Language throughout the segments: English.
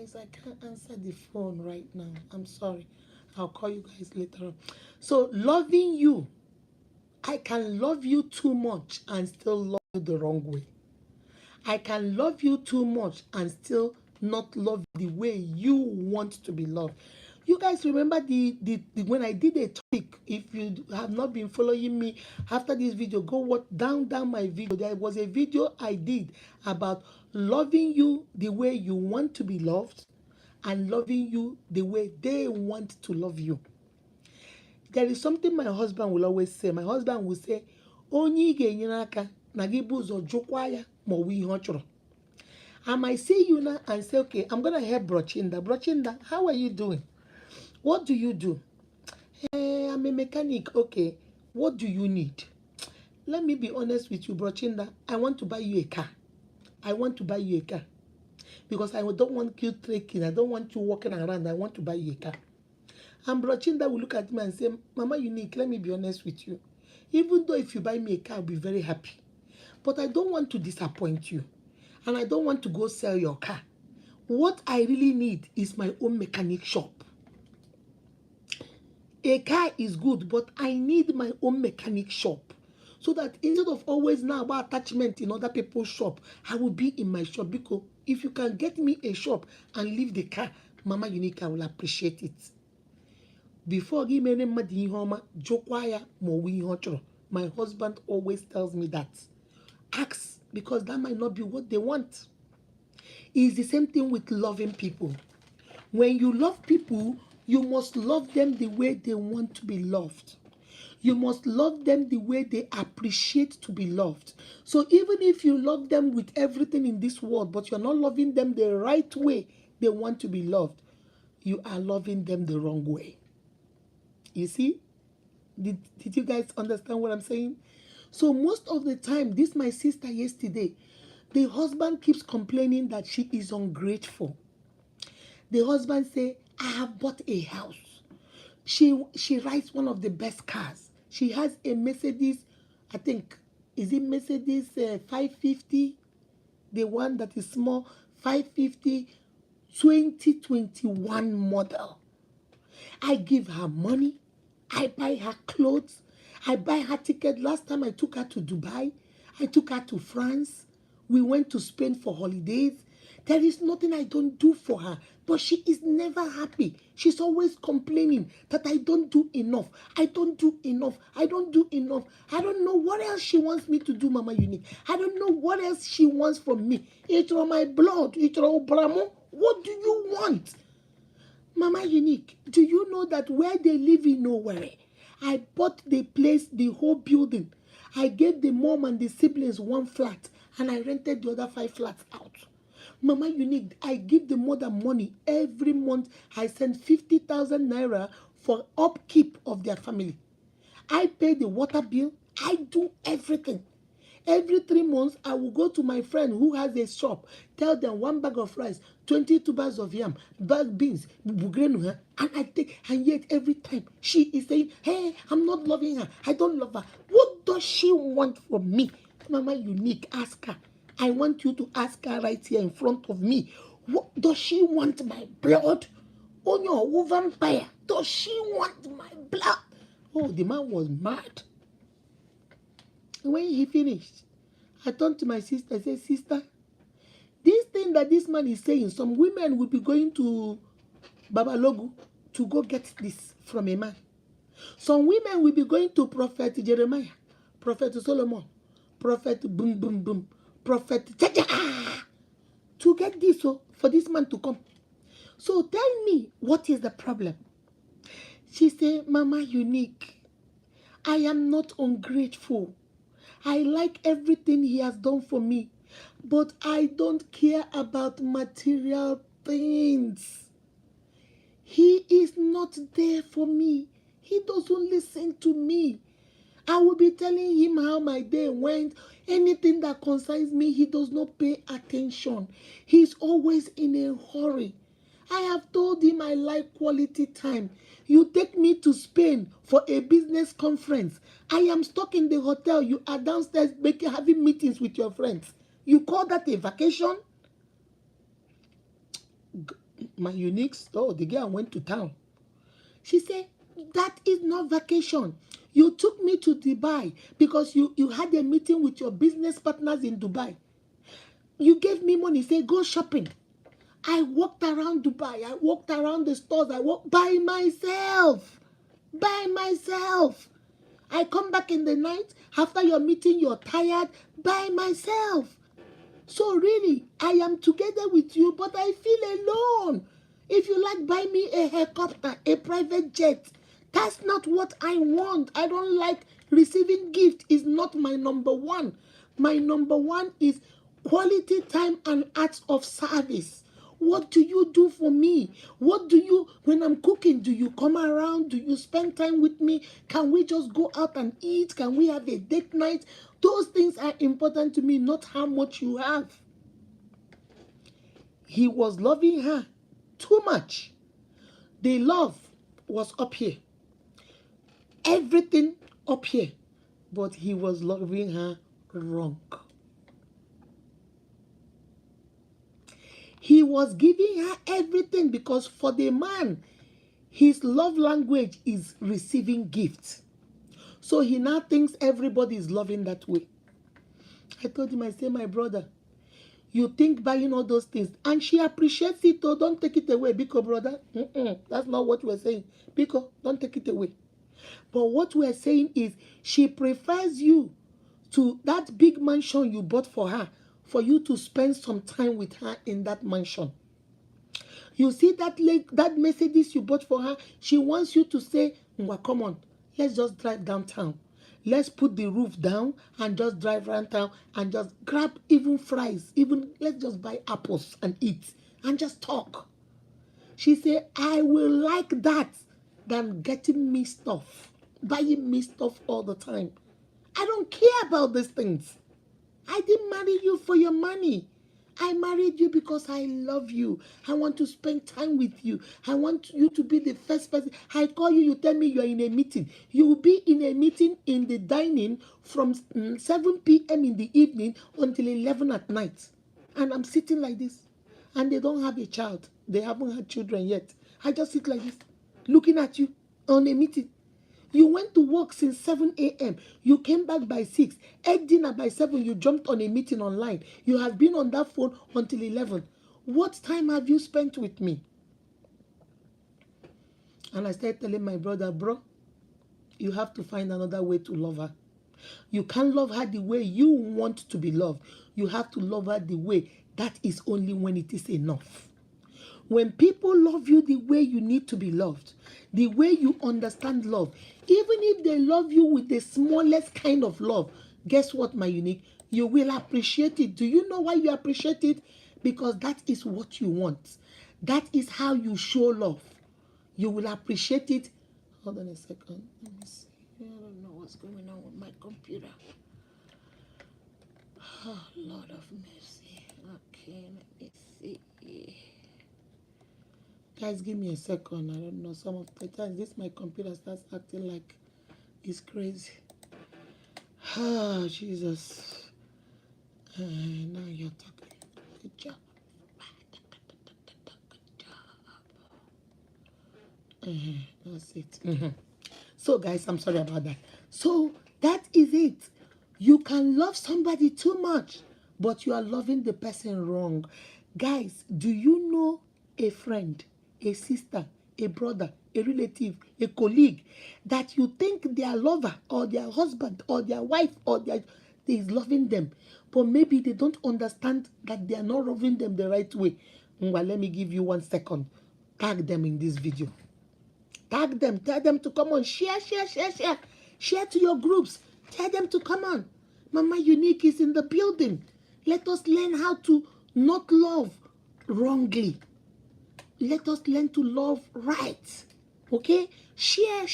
Guys, I can't answer the phone right now. I'm sorry. I'll call you guys later on. So, loving you, I can love you too much and still love you the wrong way. I can love you too much and still not love you the way you want to be loved. You guys remember the when I did a topic? If you have not been following me after this video, go watch down my video. There was a video I did about loving you the way you want to be loved and loving you the way they want to love you. There is something my husband will always say. My husband will say, Onye ga-enyere aka na gị bụ ụzọ jụkwa ya ma ọ bụ ihe ọ chọrọ. I might see you now and say, okay, I'm going to help Brochinda. Brochinda, how are you doing? What do you do? Hey, I'm a mechanic. Okay, what do you need? Let me be honest with you, Brochinda. I want to buy you a car. I want to buy you a car. Because I don't want you trekking. I don't want you walking around. I want to buy you a car. And Brochinda will look at me and say, Mama Unique, let me be honest with you. Even though if you buy me a car, I'll be very happy. But I don't want to disappoint you. And I don't want to go sell your car. What I really need is my own mechanic shop. A car is good, but I need my own mechanic shop. So that instead of always now about attachment in other people's shop, I will be in my shop. Because if you can get me a shop and leave the car, Mama Unique, I will appreciate it. Before give me my husband always tells me that. Ask, because that might not be what they want. It's the same thing with loving people. When you love people, you must love them the way they want to be loved. You must love them the way they appreciate to be loved. So even if you love them with everything in this world, but you're not loving them the right way they want to be loved, you are loving them the wrong way. You see? Did you guys understand what I'm saying? So most of the time, this my sister yesterday, the husband keeps complaining that she is ungrateful. The husband say, I have bought a house. She rides one of the best cars. She has a Mercedes, I think, is it Mercedes 550? The one that is small, 550, 2021 model. I give her money. I buy her clothes. I buy her ticket. Last time I took her to Dubai. I took her to France. We went to Spain for holidays. There is nothing I don't do for her. But she is never happy. She's always complaining that I don't do enough. I don't do enough. I don't do enough. I don't know what else she wants me to do, Mama Unique. I don't know what else she wants from me. It's on my blood. It's on Bramo. What do you want? Mama Unique, do you know that where they live in nowhere, I bought the place, the whole building. I gave the mom and the siblings one flat, and I rented the other 5 flats out. Mama Unique, I give the mother money every month. I send 50,000 naira for upkeep of their family. I pay the water bill. I do everything. Every 3 months, I will go to my friend who has a shop, tell them 1 bag of rice, 20 tubers of yam, bag beans, and I take, and yet every time she is saying, hey, I'm not loving her. I don't love her. What does she want from me? Mama Unique, ask her. I want you to ask her right here in front of me. What does she want? My blood? Oh no, vampire. Does she want my blood? Oh, the man was mad. When he finished, I turned to my sister. I said, sister, this thing that this man is saying, some women will be going to Babalogu to go get this from a man. Some women will be going to Prophet Jeremiah, Prophet Solomon, Prophet Boom Boom Boom, Prophet to get this for this man to come. So tell me, what is the problem? She said, Mama Unique, I am not ungrateful. I like everything he has done for me, but I don't care about material things. He is not there for me. He doesn't listen to me. I will be telling him how my day went. Anything that concerns me, he does not pay attention. He's always in a hurry. I have told him I like quality time. You take me to Spain for a business conference. I am stuck in the hotel. You are downstairs having meetings with your friends. You call that a vacation? My unique, oh, the girl went to town. She said, that is not vacation. You took me to Dubai because you had a meeting with your business partners in Dubai. You gave me money, say, go shopping. I walked around Dubai. I walked around the stores. I walked by myself. By myself. I come back in the night. After your meeting, you're tired. By myself. So really, I am together with you, but I feel alone. If you like, buy me a helicopter, a private jet. That's not what I want. I don't like receiving gift. Is not my number one. My number one is quality time and acts of service. What do you do for me? What do you, when I'm cooking, do you come around? Do you spend time with me? Can we just go out and eat? Can we have a date night? Those things are important to me, not how much you have. He was loving her too much. The love was up here. Everything up here. But he was loving her wrong. He was giving her everything because for the man, his love language is receiving gifts. So he now thinks everybody is loving that way. I told him, I say, my brother, you think buying all those things, and she appreciates it, oh, don't take it away, Biko, brother. That's not what we're saying. Biko, don't take it away. But what we're saying is she prefers you to that big mansion you bought for her, for you to spend some time with her in that mansion. You see that Mercedes you bought for her, she wants you to say, come on, let's just drive downtown. Let's put the roof down and just drive around town and just grab even fries. Let's just buy apples and eat and just talk. She said, I will like that than getting me stuff, buying me stuff all the time. I don't care about these things. I didn't marry you for your money. I married you because I love you. I want to spend time with you. I want you to be the first person. I call you, you tell me you're in a meeting. You will be in a meeting in the dining from 7 p.m. in the evening until 11 at night. And I'm sitting like this. And they don't have a child. They haven't had children yet. I just sit like this, looking at you on a meeting. You went to work since 7 a.m. You came back by 6. Ate dinner by 7. You jumped on a meeting online. You have been on that phone until 11. What time have you spent with me? And I started telling my brother, bro, you have to find another way to love her. You can't love her the way you want to be loved. You have to love her the way that is only when it is enough. When people love you the way you need to be loved, the way you understand love, even if they love you with the smallest kind of love, guess what, my unique? You will appreciate it. Do you know why you appreciate it? Because that is what you want. That is how you show love. You will appreciate it. Hold on a second. Let me see. I don't know what's going on with my computer. Oh, Lord of mercy. Okay, let me see. Guys, give me a second. I don't know. Some of the times this my computer starts acting like it's crazy. Oh, Jesus. Now you're talking. Good job. Good job. That's it. So, guys, I'm sorry about that. So, that is it. You can love somebody too much, but you are loving the person wrong. Guys, do you know a friend, a sister, a brother, a relative, a colleague that you think their lover or their husband or their wife or their is loving them, but maybe they don't understand that they are not loving them the right way? Well, let me give you 1 second. Tag them in this video. Tag them. Tell them to come on. Share. Share to your groups. Tell them to come on. Mama Unique is in the building. Let us learn how to not love wrongly. Let us learn to love right. Okay? Share.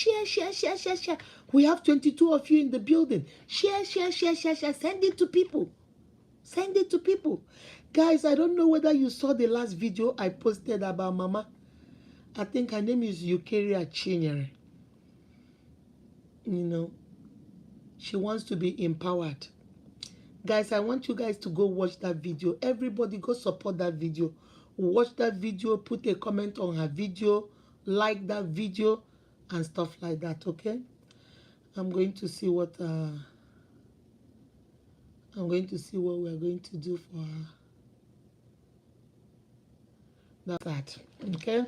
We have 22 of you in the building. Share. Send it to people. Send it to people. Guys, I don't know whether you saw the last video I posted about Mama. I think her name is Eukaria Chinyere. You know, she wants to be empowered. Guys, I want you guys to go watch that video. Everybody go support that video. watch that video, put a comment on her video, like that video, and stuff like that, okay? I'm going to see what we are going to do for her. That's that, okay?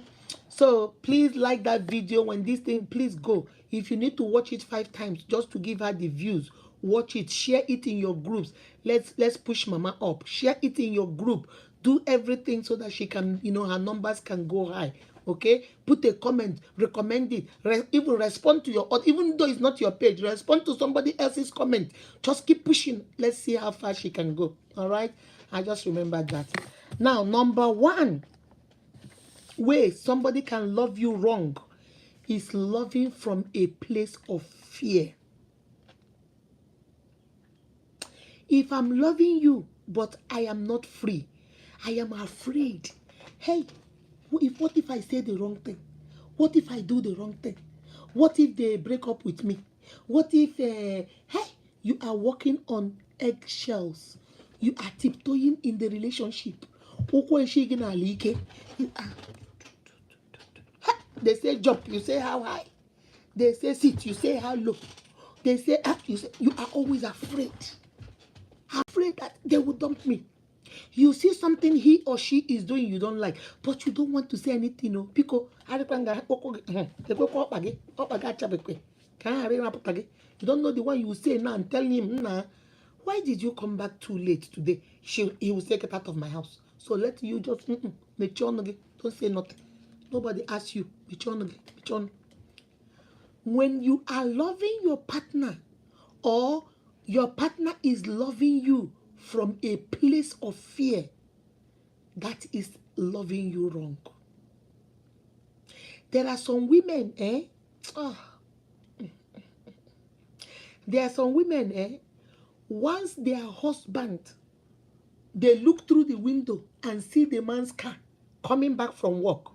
So please like that video. When this thing, please go. If you need to watch it 5 times just to give her the views, watch it, share it in your groups. Let's push mama up. Share it in your group. Do everything so that she can, her numbers can go high. Okay, put a comment, recommend it, even respond to even though it's not your page, respond to somebody else's comment. Just keep pushing. Let's see how far she can go. All right, I just remembered that. Now, number 1 way somebody can love you wrong is loving from a place of fear. If I'm loving you, but I am not free, I am afraid. Hey, what if I say the wrong thing? What if I do the wrong thing? What if they break up with me? What if, hey, you are walking on eggshells. You are tiptoeing in the relationship. They say jump, you say how high. They say sit, you say how low. They say up, you say you are always afraid. Afraid that they will dump me. You see something he or she is doing you don't like, but you don't want to say anything, no. Because you don't know the one you say now and tell him, nah, why did you come back too late today? He will say, get out of my house. So let you just don't say nothing. Nobody asks you. When you are loving your partner, or your partner is loving you from a place of fear, that is loving you wrong. There are some women, there are some women, once their husband, they look through the window and see the man's car coming back from work.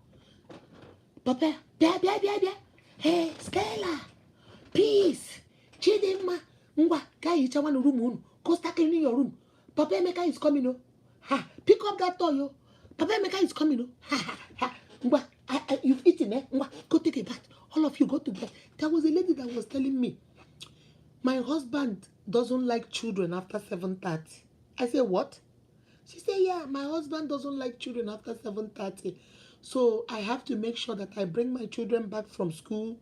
Papa, hey, Stella, peace, Chidinma, Ngwa, guy, you want room, go start cleaning your room. Papa Emeka is coming, oh. Ha, pick up that toy, oh. Papa Emeka is coming, oh. Ha. Ngwa, you've eaten, eh? Ngwa, go take a bath. All of you go to bed. There was a lady that was telling me, my husband doesn't like children after 7:30. I said, what? She said, yeah, my husband doesn't like children after 7:30. So I have to make sure that I bring my children back from school,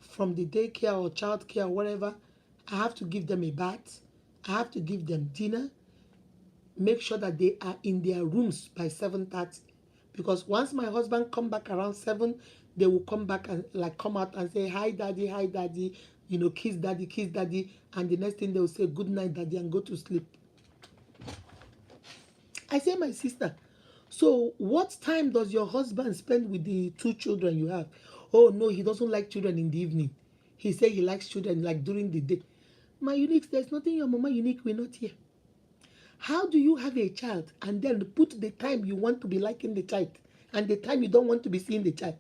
from the daycare or childcare or whatever. I have to give them a bath. I have to give them dinner. Make sure that they are in their rooms by 7:30. Because once my husband come back around 7, they will come back and come out and say, hi, daddy, kiss daddy. And the next thing they will say, good night, daddy, and go to sleep. I say, my sister, so what time does your husband spend with the 2 children you have? Oh, no, he doesn't like children in the evening. He said he likes children like during the day. My Unique, there's nothing your mama Unique will not hear. How do you have a child and then put the time you want to be liking the child and the time you don't want to be seeing the child?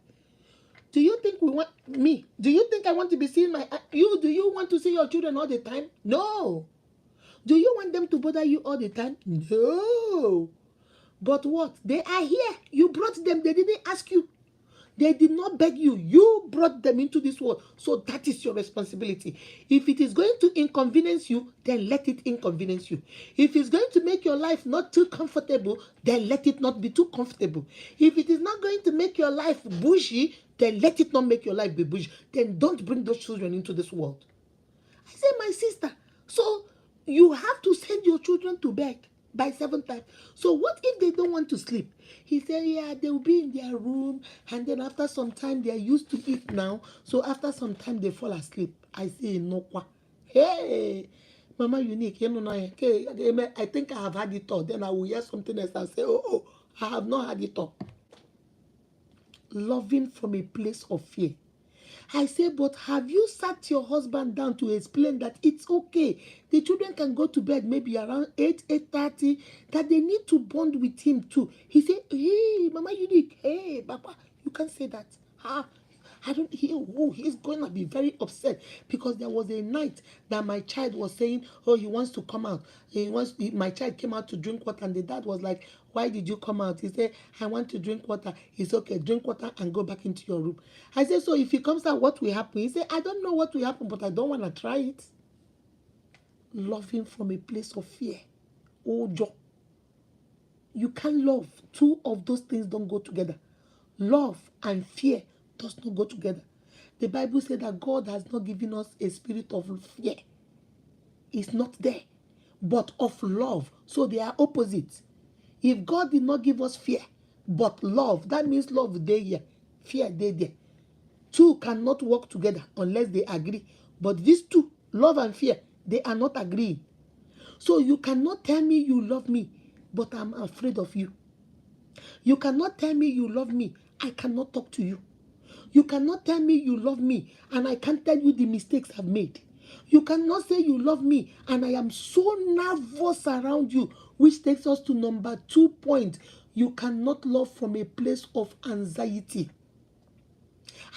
Do you think we want me? Do you think I want to be seeing you? Do you want to see your children all the time? No. Do you want them to bother you all the time? No. But what? They are here. You brought them. They didn't ask you. They did not beg you. You brought them into this world. So that is your responsibility. If it is going to inconvenience you, then let it inconvenience you. If it's going to make your life not too comfortable, then let it not be too comfortable. If it is not going to make your life bougie, then let it not make your life be bougie. Then don't bring those children into this world. I say, my sister, so you have to send your children to bed by 7:30. So what if they don't want to sleep? He said, yeah, they will be in their room, and then after some time, they are used to it now. So after some time, they fall asleep. I say, no. Hey, Mama Unique, I think I have had it all. Then I will hear something else and say, oh, I have not had it all. Loving from a place of fear. I say, but have you sat your husband down to explain that it's okay? The children can go to bed maybe around 8:30, that they need to bond with him too. He said, hey, Mama Unique, hey, Papa, you can't say that. He's going to be very upset because there was a night that my child was saying, oh, he wants to come out. My child came out to drink water, and the dad was like, why did you come out? He said, I want to drink water. It's okay, drink water and go back into your room. I said, so if he comes out, what will happen? He said, I don't know what will happen, but I don't want to try it. Loving from a place of fear. Oh, Joe. You can't love. Two of those things don't go together. Love and fear does not go together. The Bible said that God has not given us a spirit of fear. It's not there. But of love. So they are opposites. If God did not give us fear, but love, that means love they here, fear they there. Two cannot work together unless they agree. But these two, love and fear, they are not agreeing. So you cannot tell me you love me, but I'm afraid of you. You cannot tell me you love me. I cannot talk to you. You cannot tell me you love me and I can't tell you the mistakes I've made. You cannot say you love me and I am so nervous around you, which takes us to number 2 point. You cannot love from a place of anxiety.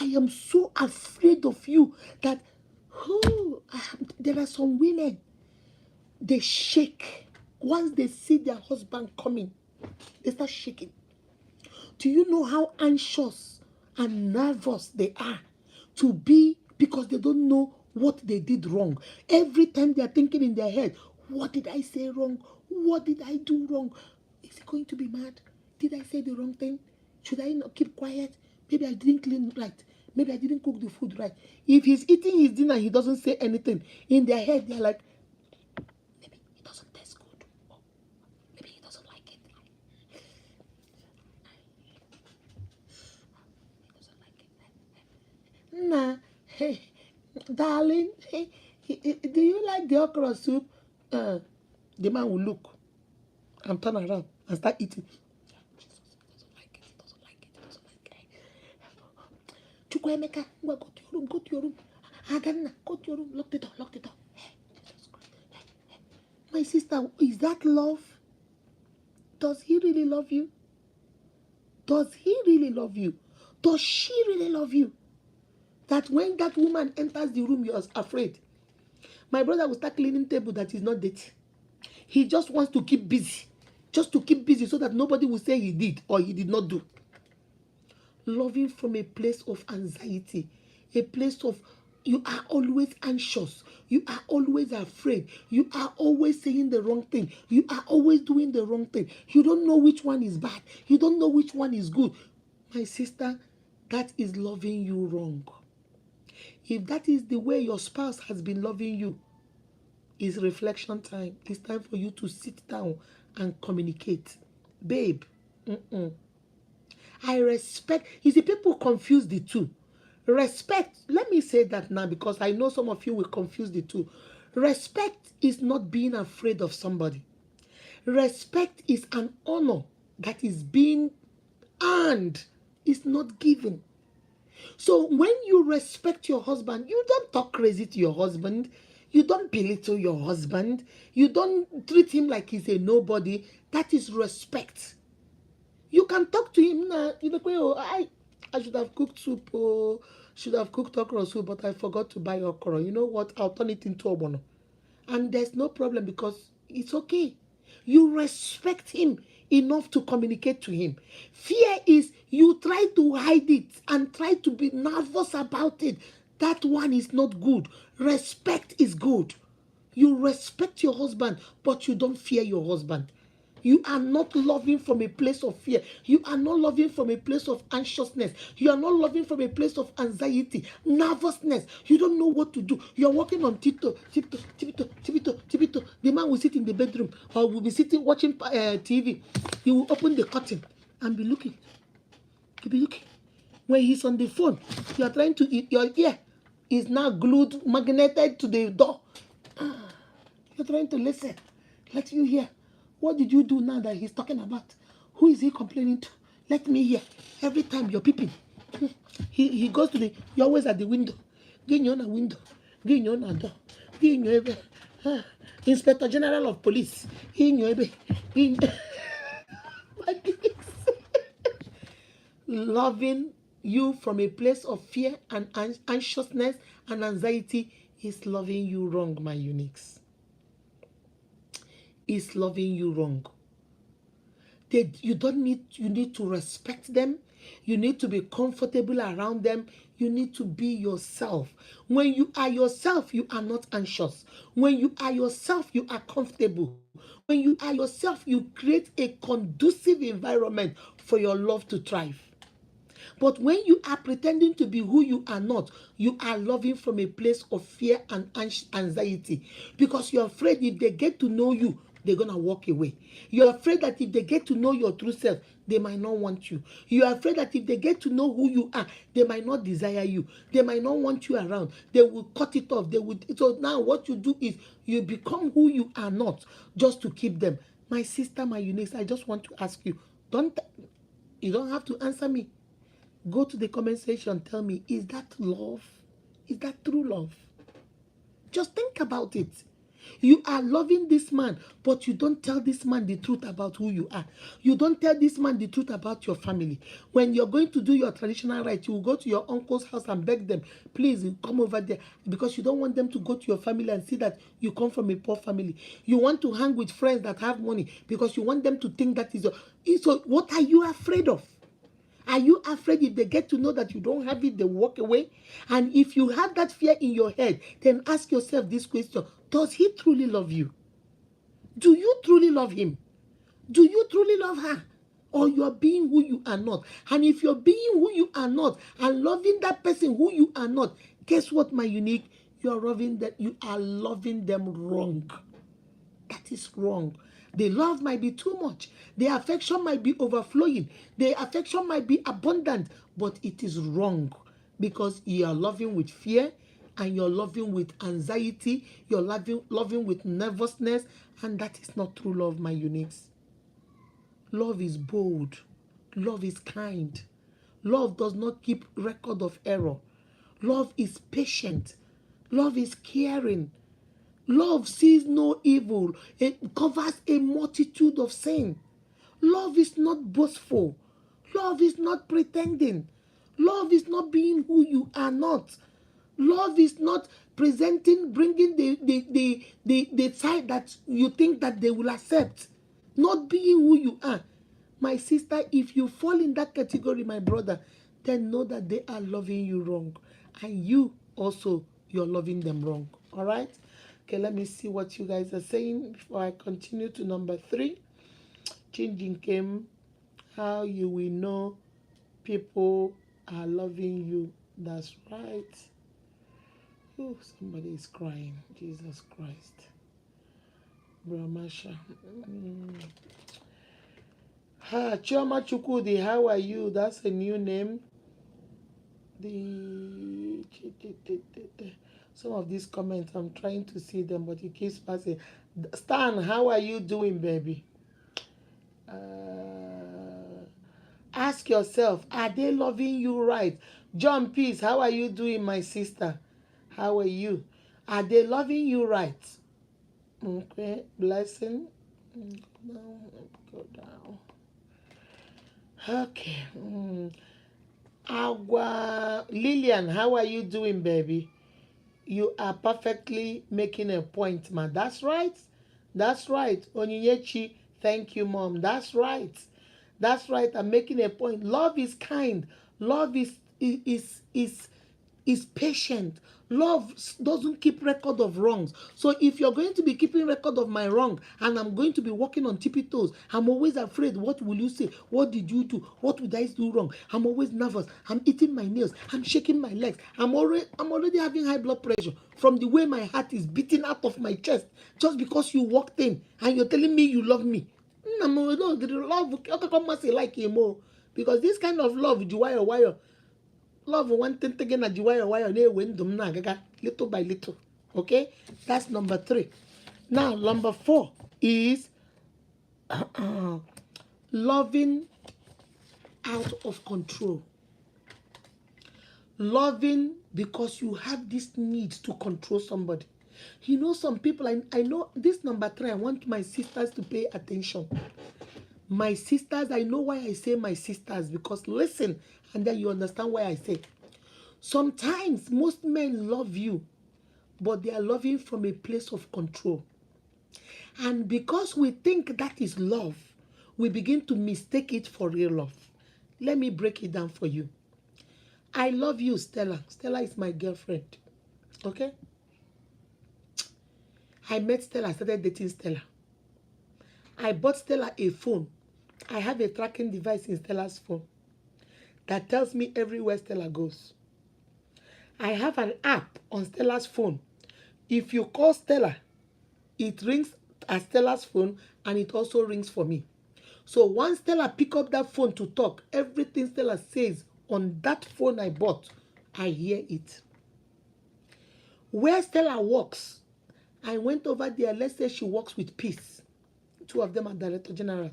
I am so afraid of you that there are some women, they shake. Once they see their husband coming, they start shaking. Do you know how anxious and nervous they are to be because they don't know what they did wrong? Every time they are thinking in their head, what did I say wrong? What did I do wrong? Is he going to be mad? Did I say the wrong thing? Should I not keep quiet? Maybe I didn't clean right. Maybe I didn't cook the food right. If he's eating his dinner, he doesn't say anything. In their head, they're like, maybe it doesn't taste good. Or maybe he doesn't like it. Nah, hey, darling, hey, do you like the okra soup? The man will look and turn around and start eating. Jesus, he doesn't like it. He doesn't like it. He doesn't like it. Chukwemeka, go to your room. Go to your room. Adanna, go to your room. Lock the door. Lock the door. Hey, Jesus Christ. Hey. My sister, is that love? Does he really love you? Does he really love you? Does she really love you? That when that woman enters the room, you're afraid. My brother will start cleaning table that is not dirty. He just wants to keep busy. Just to keep busy so that nobody will say he did or he did not do. Loving from a place of anxiety. A place of you are always anxious. You are always afraid. You are always saying the wrong thing. You are always doing the wrong thing. You don't know which one is bad. You don't know which one is good. My sister, that is loving you wrong. If that is the way your spouse has been loving you, it's reflection time. It's time for you to sit down and communicate. Babe, I respect. You see, people confuse the two. Respect, let me say that now because I know some of you will confuse the two. Respect is not being afraid of somebody. Respect is an honor that is being earned. It's not given. So when you respect your husband, you don't talk crazy to your husband. You don't belittle your husband. You don't treat him like he's a nobody. That is respect. You can talk to him now. You know, I should have cooked soup or should have cooked okra soup, but I forgot to buy okra. You know what? I'll turn it into obono. And there's no problem because it's okay. You respect him enough to communicate to him. Fear is you try to hide it and try to be nervous about it. That one is not good. Respect is good. You respect your husband, but you don't fear your husband. You are not loving from a place of fear. You are not loving from a place of anxiousness. You are not loving from a place of anxiety, nervousness. You don't know what to do. You are walking on tiptoe. The man will sit in the bedroom or will be sitting watching TV. He will open the curtain and be looking. He'll be looking. When he's on the phone, you are trying to eat. Your ear is now glued, magneted to the door. You're trying to listen. Let you hear. What did you do now that he's talking about? Who is he complaining to? Let me hear. Every time you're peeping, he goes to the. You're always at the window. Get on a window. Get on a door. Get on Inspector General of Police. Loving you from a place of fear and anxiousness and anxiety is loving you wrong, my uniques. Is loving you wrong. You need to respect them. You need to be comfortable around them. You need to be yourself. When you are yourself, you are not anxious. When you are yourself, you are comfortable. When you are yourself, you create a conducive environment for your love to thrive. But when you are pretending to be who you are not, you are loving from a place of fear and anxiety, because you're afraid if they get to know you, they're going to walk away. You're afraid that if they get to know your true self, they might not want you. You're afraid that if they get to know who you are, they might not desire you. They might not want you around. They will cut it off. So now what you do is you become who you are not just to keep them. My sister, my Eunice, I just want to ask you, you don't have to answer me. Go to the comment section. Tell me, is that love? Is that true love? Just think about it. You are loving this man, but you don't tell this man the truth about who you are. You don't tell this man the truth about your family. When you're going to do your traditional rites, you will go to your uncle's house and beg them, please come over there, because you don't want them to go to your family and see that you come from a poor family. You want to hang with friends that have money because you want them to think that is your... So what are you afraid of? Are you afraid if they get to know that you don't have it, they walk away? And if you have that fear in your head, then ask yourself this question: does he truly love you? Do you truly love him? Do you truly love her? Or you're being who you are not? And if you're being who you are not and loving that person who you are not, guess what, my unique? You are loving them wrong. That is wrong. The love might be too much. The affection might be overflowing. The affection might be abundant, but it is wrong, because you are loving with fear and you're loving with anxiety. You're loving with nervousness, and that is not true love, my uniques. Love is bold. Love is kind. Love does not keep record of error. Love is patient. Love is caring. Love sees no evil. It covers a multitude of sin. Love is not boastful. Love is not pretending. Love is not being who you are not. Love is not bringing the side that you think that they will accept. Not being who you are. My sister, if you fall in that category, my brother, then know that they are loving you wrong. And you also, you're loving them wrong. All right? Okay, let me see what you guys are saying before I continue to number 3. Changing came, how you will know people are loving you. That's right. Oh, somebody is crying. Jesus Christ. Brahmasha. Chioma Chukudi, how are you? That's a new name. Some of these comments, I'm trying to see them, but it keeps passing. Stan, how are you doing, baby? Ask yourself, are they loving you right? John Peace, how are you doing, my sister? How are you? Are they loving you right? Okay, blessing. Go down. Okay. Agua Lillian, how are you doing, baby? You are perfectly making a point, man. That's right. That's right. Onyinyechi, thank you, mom. That's right. That's right. I'm making a point. Love is kind. Love is patient. Love doesn't keep record of wrongs. So if you're going to be keeping record of my wrong and I'm going to be walking on tippy toes, I'm always afraid. What will you say? What did you do? What would I do wrong? I'm always nervous. I'm eating my nails. I'm shaking my legs. I'm already having high blood pressure from the way my heart is beating out of my chest just because you walked in and you're telling me you love me. Because this kind of love, love one thing again at little by little. Okay, that's number 3. Now number 4 is loving out of control. Loving because you have this need to control somebody. You know, some people, I know this number 3, I want my sisters to pay attention. My sisters, I know why I say my sisters, because listen, and then you understand why I say. Sometimes most men love you, but they are loving from a place of control. And because we think that is love, we begin to mistake it for real love. Let me break it down for you. I love you, Stella. Stella is my girlfriend. Okay? I met Stella, started dating Stella. I bought Stella a phone. I have a tracking device in Stella's phone that tells me everywhere Stella goes. I have an app on Stella's phone. If you call Stella, it rings at Stella's phone and it also rings for me. So once Stella pick up that phone to talk, everything Stella says on that phone I bought, I hear it. Where Stella works, I went over there. Let's say she works with Peace. Two of them are director generals.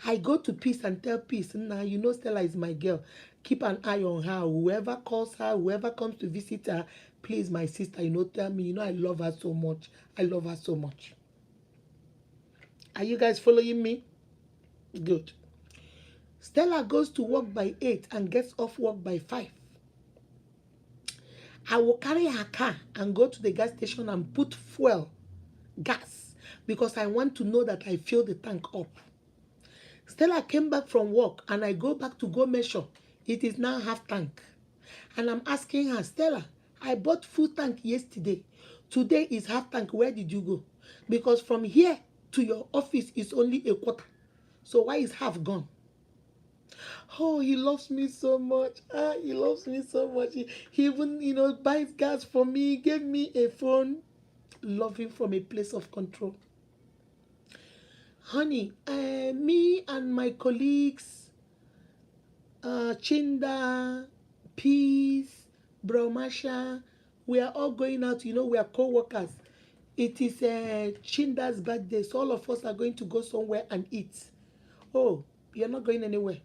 I go to Peace and tell Peace, nah, you know Stella is my girl. Keep an eye on her. Whoever calls her, whoever comes to visit her, please, my sister, tell me, I love her so much. I love her so much. Are you guys following me? Good. Stella goes to work by 8 and gets off work by 5. I will carry her car and go to the gas station and put gas, because I want to know that I fill the tank up. Stella came back from work and I go back to go measure. It is now half tank. And I'm asking her, Stella, I bought full tank yesterday. Today is half tank. Where did you go? Because from here to your office is only a quarter. So why is half gone? Oh, he loves me so much. He loves me so much. He even, buys gas for me, gave me a phone. Loving from a place of control. Honey, me and my colleagues, Chinda, Peace, Bromasha, we are all going out. We are co-workers. It is Chinda's birthday, so all of us are going to go somewhere and eat. Oh, you're not going anywhere.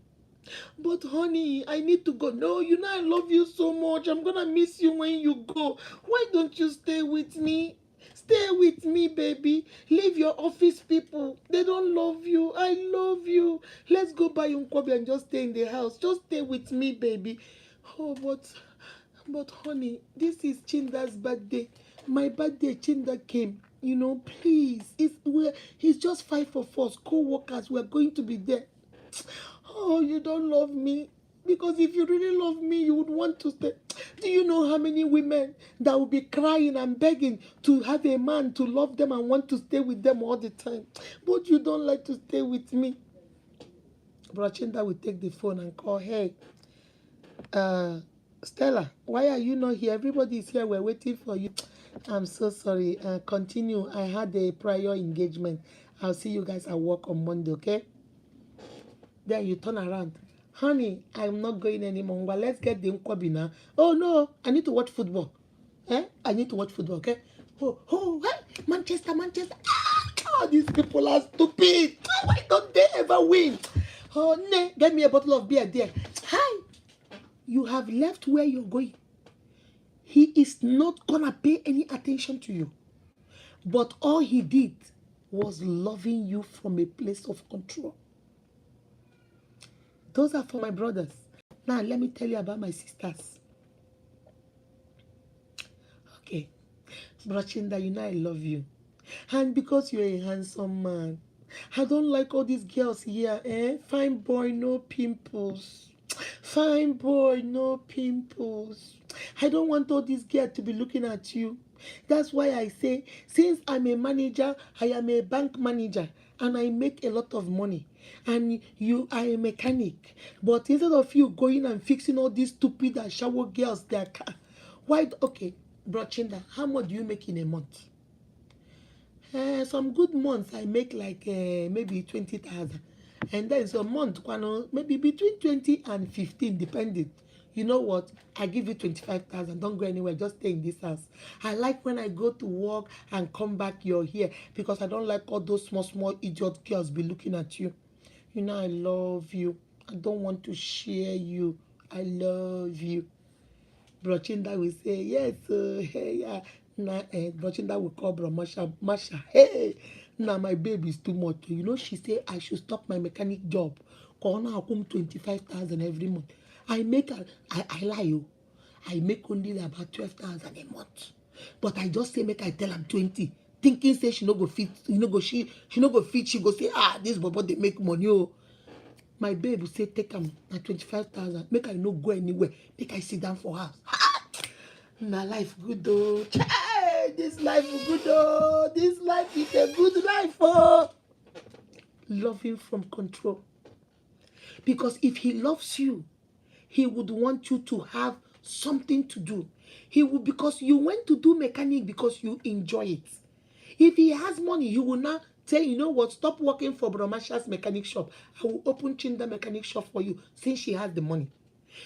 But honey, I need to go. No, I love you so much. I'm gonna miss you when you go. Why don't you stay with me? Stay with me, baby. Leave your office people. They don't love you. I love you. Let's go buy Nkwobi and just stay in the house. Just stay with me, baby. Oh, but honey, this is Chinda's birthday. My birthday, Chinda came. Please. It's just 5 of us, co-workers. We're going to be there. Oh, you don't love me. Because if you really love me, you would want to stay. Do you know how many women that will be crying and begging to have a man to love them and want to stay with them all the time? But you don't like to stay with me. Brachinda will take the phone and call, hey, Stella, why are you not here? Everybody is here. We're waiting for you. I'm so sorry. Continue. I had a prior engagement. I'll see you guys at work on Monday, okay? Then you turn around. Honey, I'm not going anymore. Well, let's get the Nkwobi now. Oh, no, I need to watch football. I need to watch football, okay? Hey, Manchester. Oh, these people are stupid. Why don't they ever win? Oh, no, get me a bottle of beer there. Hi, you have left where you're going. He is not going to pay any attention to you. But all he did was loving you from a place of control. Those are for my brothers. Now, let me tell you about my sisters. Okay. Brachinda, I love you. And because you're a handsome man, I don't like all these girls here, Fine boy, no pimples. Fine boy, no pimples. I don't want all these girls to be looking at you. That's why I say, since I'm a manager, I am a bank manager, and I make a lot of money. And you are a mechanic. But instead of you going and fixing all these stupid and shower girls, their car, okay, Brochinda, how much do you make in a month? Some good months I make like maybe 20,000. And then some month, maybe between 20 and 15, depending. You know what? I give you 25,000. Don't go anywhere. Just stay in this house. I like when I go to work and come back, you're here. Because I don't like all those small idiot girls be looking at you. I love you. I don't want to share you. I love you. Brochinda will say, yes, hey, yeah. Brochinda will call Bro Masha, hey, Now my baby is too much. You know, she say I should stop my mechanic job. Corner I come 25,000 every month. I make I lie you. I make only about 12,000 a month. But I just say make I tell am 20. Thinking say she no go fit, she no go fit, she go say, this bobo they make money. Oh. My babe will say, take am na 25,000. Make I no go anywhere. Make I sit down for house. Na life good oh. Chai, this life is good oh. This life is a good life oh. Loving from control. Because if he loves you, he would want you to have something to do. He will, because you went to do mechanic because you enjoy it. If he has money, he will now say, you know what, stop working for Bromasha's mechanic shop. I will open Chinda mechanic shop for you since she has the money.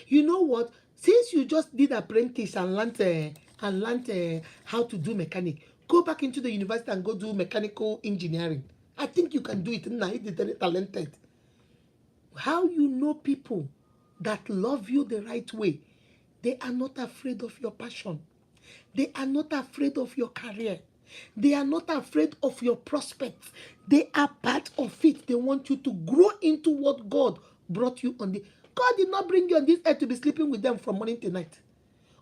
You know what? Since you just did apprentice and learned how to do mechanic, go back into the university and go do mechanical engineering. I think you can do it. Now you're talented. How you know people that love you the right way? They are not afraid of your passion. They are not afraid of your career. They are not afraid of your prospects. They are part of it. They want you to grow into what God brought you on the. God did not bring you on this earth to be sleeping with them from morning to night.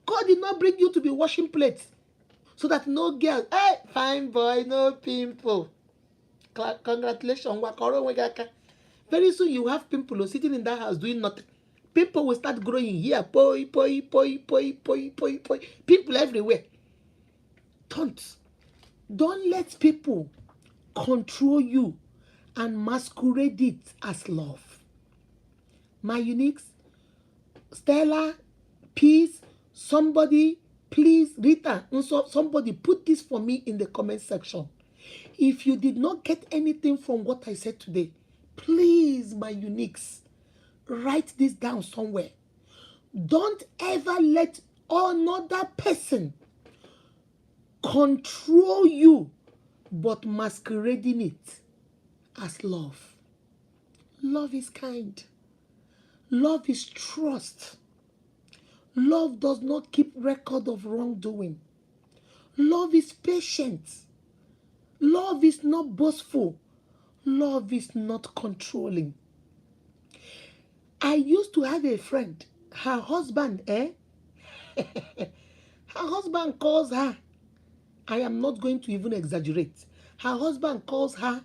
God did not bring you to be washing plates so that no girl, hey, fine boy, no pimple. Congratulations. Very soon you have people sitting in that house doing nothing. People will start growing here. Poi. People everywhere. Don't let people control you and masquerade it as love. My uniques, Stella, Peace, somebody, please, Rita, somebody put this for me in the comment section. If you did not get anything from what I said today, please, my uniques, write this down somewhere. Don't ever let another person control you, but masquerading it as love. Love is kind. Love is trust. Love does not keep record of wrongdoing. Love is patient. Love is not boastful. Love is not controlling. I used to have a friend. Her husband, her husband calls her. I am not going to even exaggerate. Her husband calls her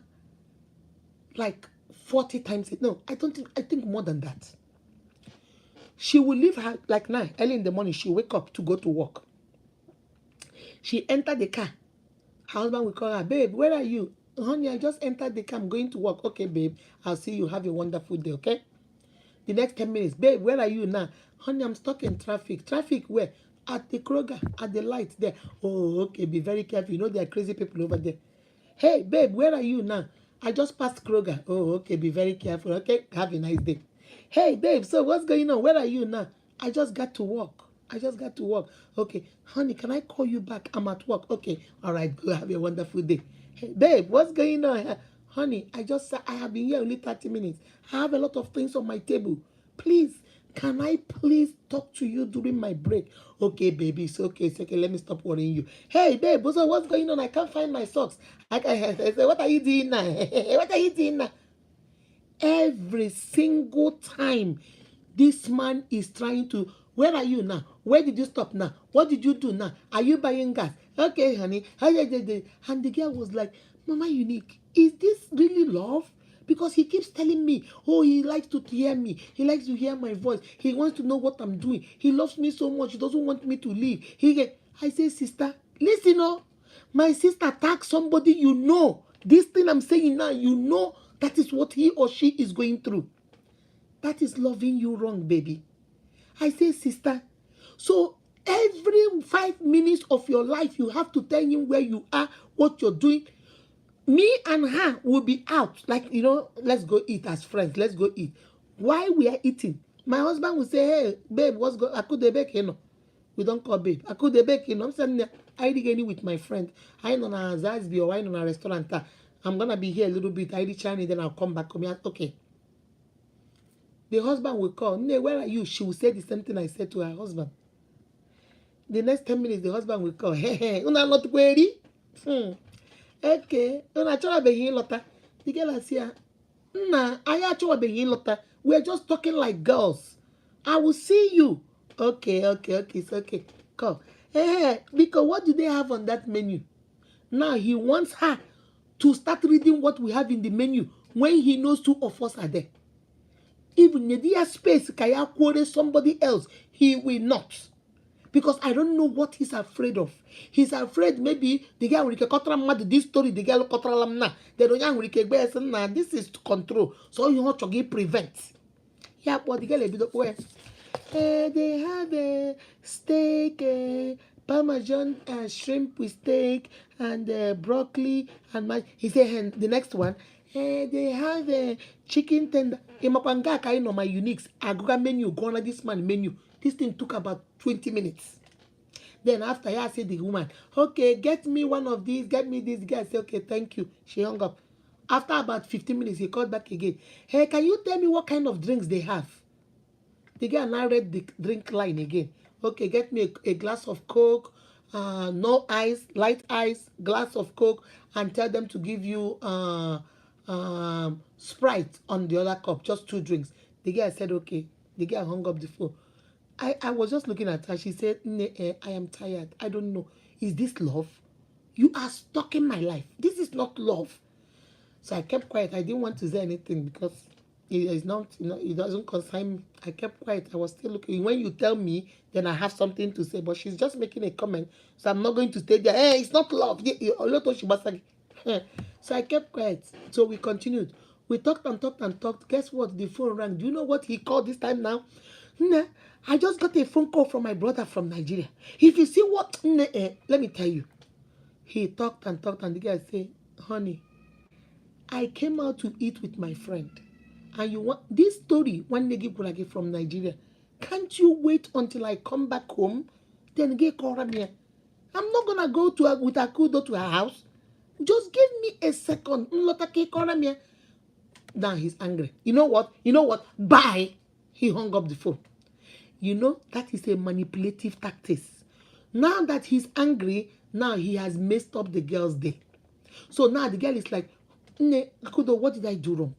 like 40 times. No, I think more than that. She will leave her like now, early in the morning. She wake up to go to work. She enter the car. Her husband will call her, babe, where are you? Honey, I just entered the car. I'm going to work. Okay, babe, I'll see you. Have a wonderful day, okay? The next 10 minutes, babe, where are you now? Honey, I'm stuck in traffic. Traffic where? At the Kroger, at the light there. Oh, okay, be very careful. You know there are crazy people over there. Hey, babe, where are you now? I just passed Kroger. Oh, okay, be very careful. Okay, have a nice day. Hey, babe, so what's going on? Where are you now? I just got to work. Okay, honey, can I call you back? I'm at work. Okay, all right, go have a wonderful day. Hey, babe, what's going on? Honey, I have been here only 30 minutes. I have a lot of things on my table. Please, can I please talk to you during my break? Okay, baby, it's okay. Let me stop worrying you. Hey, babe, so what's going on? I can't find my socks. I say, what are you doing now? What are you doing now? Every single time, this man is trying to, where are you now? Where did you stop now? What did you do now? Are you buying gas? Okay, honey. And the girl was like, Mama Unique, is this really love? Because he keeps telling me, oh, he likes to hear me. He likes to hear my voice. He wants to know what I'm doing. He loves me so much. He doesn't want me to leave. I say, sister, listen, oh, my sister, tag somebody you know. This thing I'm saying now, you know that is what he or she is going through. That is loving you wrong, baby. I say, sister, so every 5 minutes of your life, you have to tell him where you are, what you're doing. Me and her will be out, like, let's go eat as friends. Let's go eat. While we are eating, my husband will say, hey, babe, what's going on? I could bake, We don't call babe. I could bake, I'm saying, I eating with my friend. I know na Zazbi or I know na restaurant. I'm going to be here a little bit. I eat Chinese, then I'll come back. Okay. The husband will call, "Nee, where are you?" She will say the same thing I said to her husband. The next 10 minutes, the husband will call, "Hey, una not query? Okay, when I try to be lota, the girl I see, nah, I actually be lota. We're just talking like girls. I will see you. Okay, it's okay. Come. Because what do they have on that menu? Now he wants her to start reading what we have in the menu when he knows two of us are there. Even if there's space, Kaya quote somebody else, he will not. Because I don't know what he's afraid of. He's afraid maybe the guy will mad this story, the girl lamna. They don't nah, this is to control. So you want to get prevent. Yeah, but the girl a bit where they have a steak, parmesan shrimp with steak, and broccoli and he said, and the next one, they have a chicken tender. Imapanga kai no my uniques. Aguga menu, gonna this man menu. This thing took about 20 minutes. Then after I said the woman, okay, get me one of these, get me this. Guy said, okay, thank you. She hung up. After about 15 minutes, he called back again. Hey, can you tell me what kind of drinks they have? The guy now read the drink line again. Okay, get me a glass of Coke, no ice, light ice, glass of Coke, and tell them to give you Sprite on the other cup, just 2 drinks. The guy said, okay. The guy hung up the phone. I was just looking at her. She said, I am tired. I don't know. Is this love? You are stalking my life. This is not love. So I kept quiet. I didn't want to say anything because it is not, it doesn't concern me. I kept quiet. I was still looking. When you tell me, then I have something to say. But she's just making a comment. So I'm not going to stay there. Hey, it's not love. So I kept quiet. So we continued. We talked and talked and talked. Guess what? The phone rang. Do you know what he called this time now? Nah, I just got a phone call from my brother from Nigeria. If you see what, let me tell you. He talked and talked, and the guy said, honey, I came out to eat with my friend. And you want this story, one nigga kurage from Nigeria. Can't you wait until I come back home? Then get Koramia. I'm not gonna go to her with Akudo to her house. Just give me a second. Now he's angry. You know what? Bye. He hung up the phone. That is a manipulative tactic. Now that he's angry, now he has messed up the girl's day. So now the girl is like, Akudo, what did I do wrong?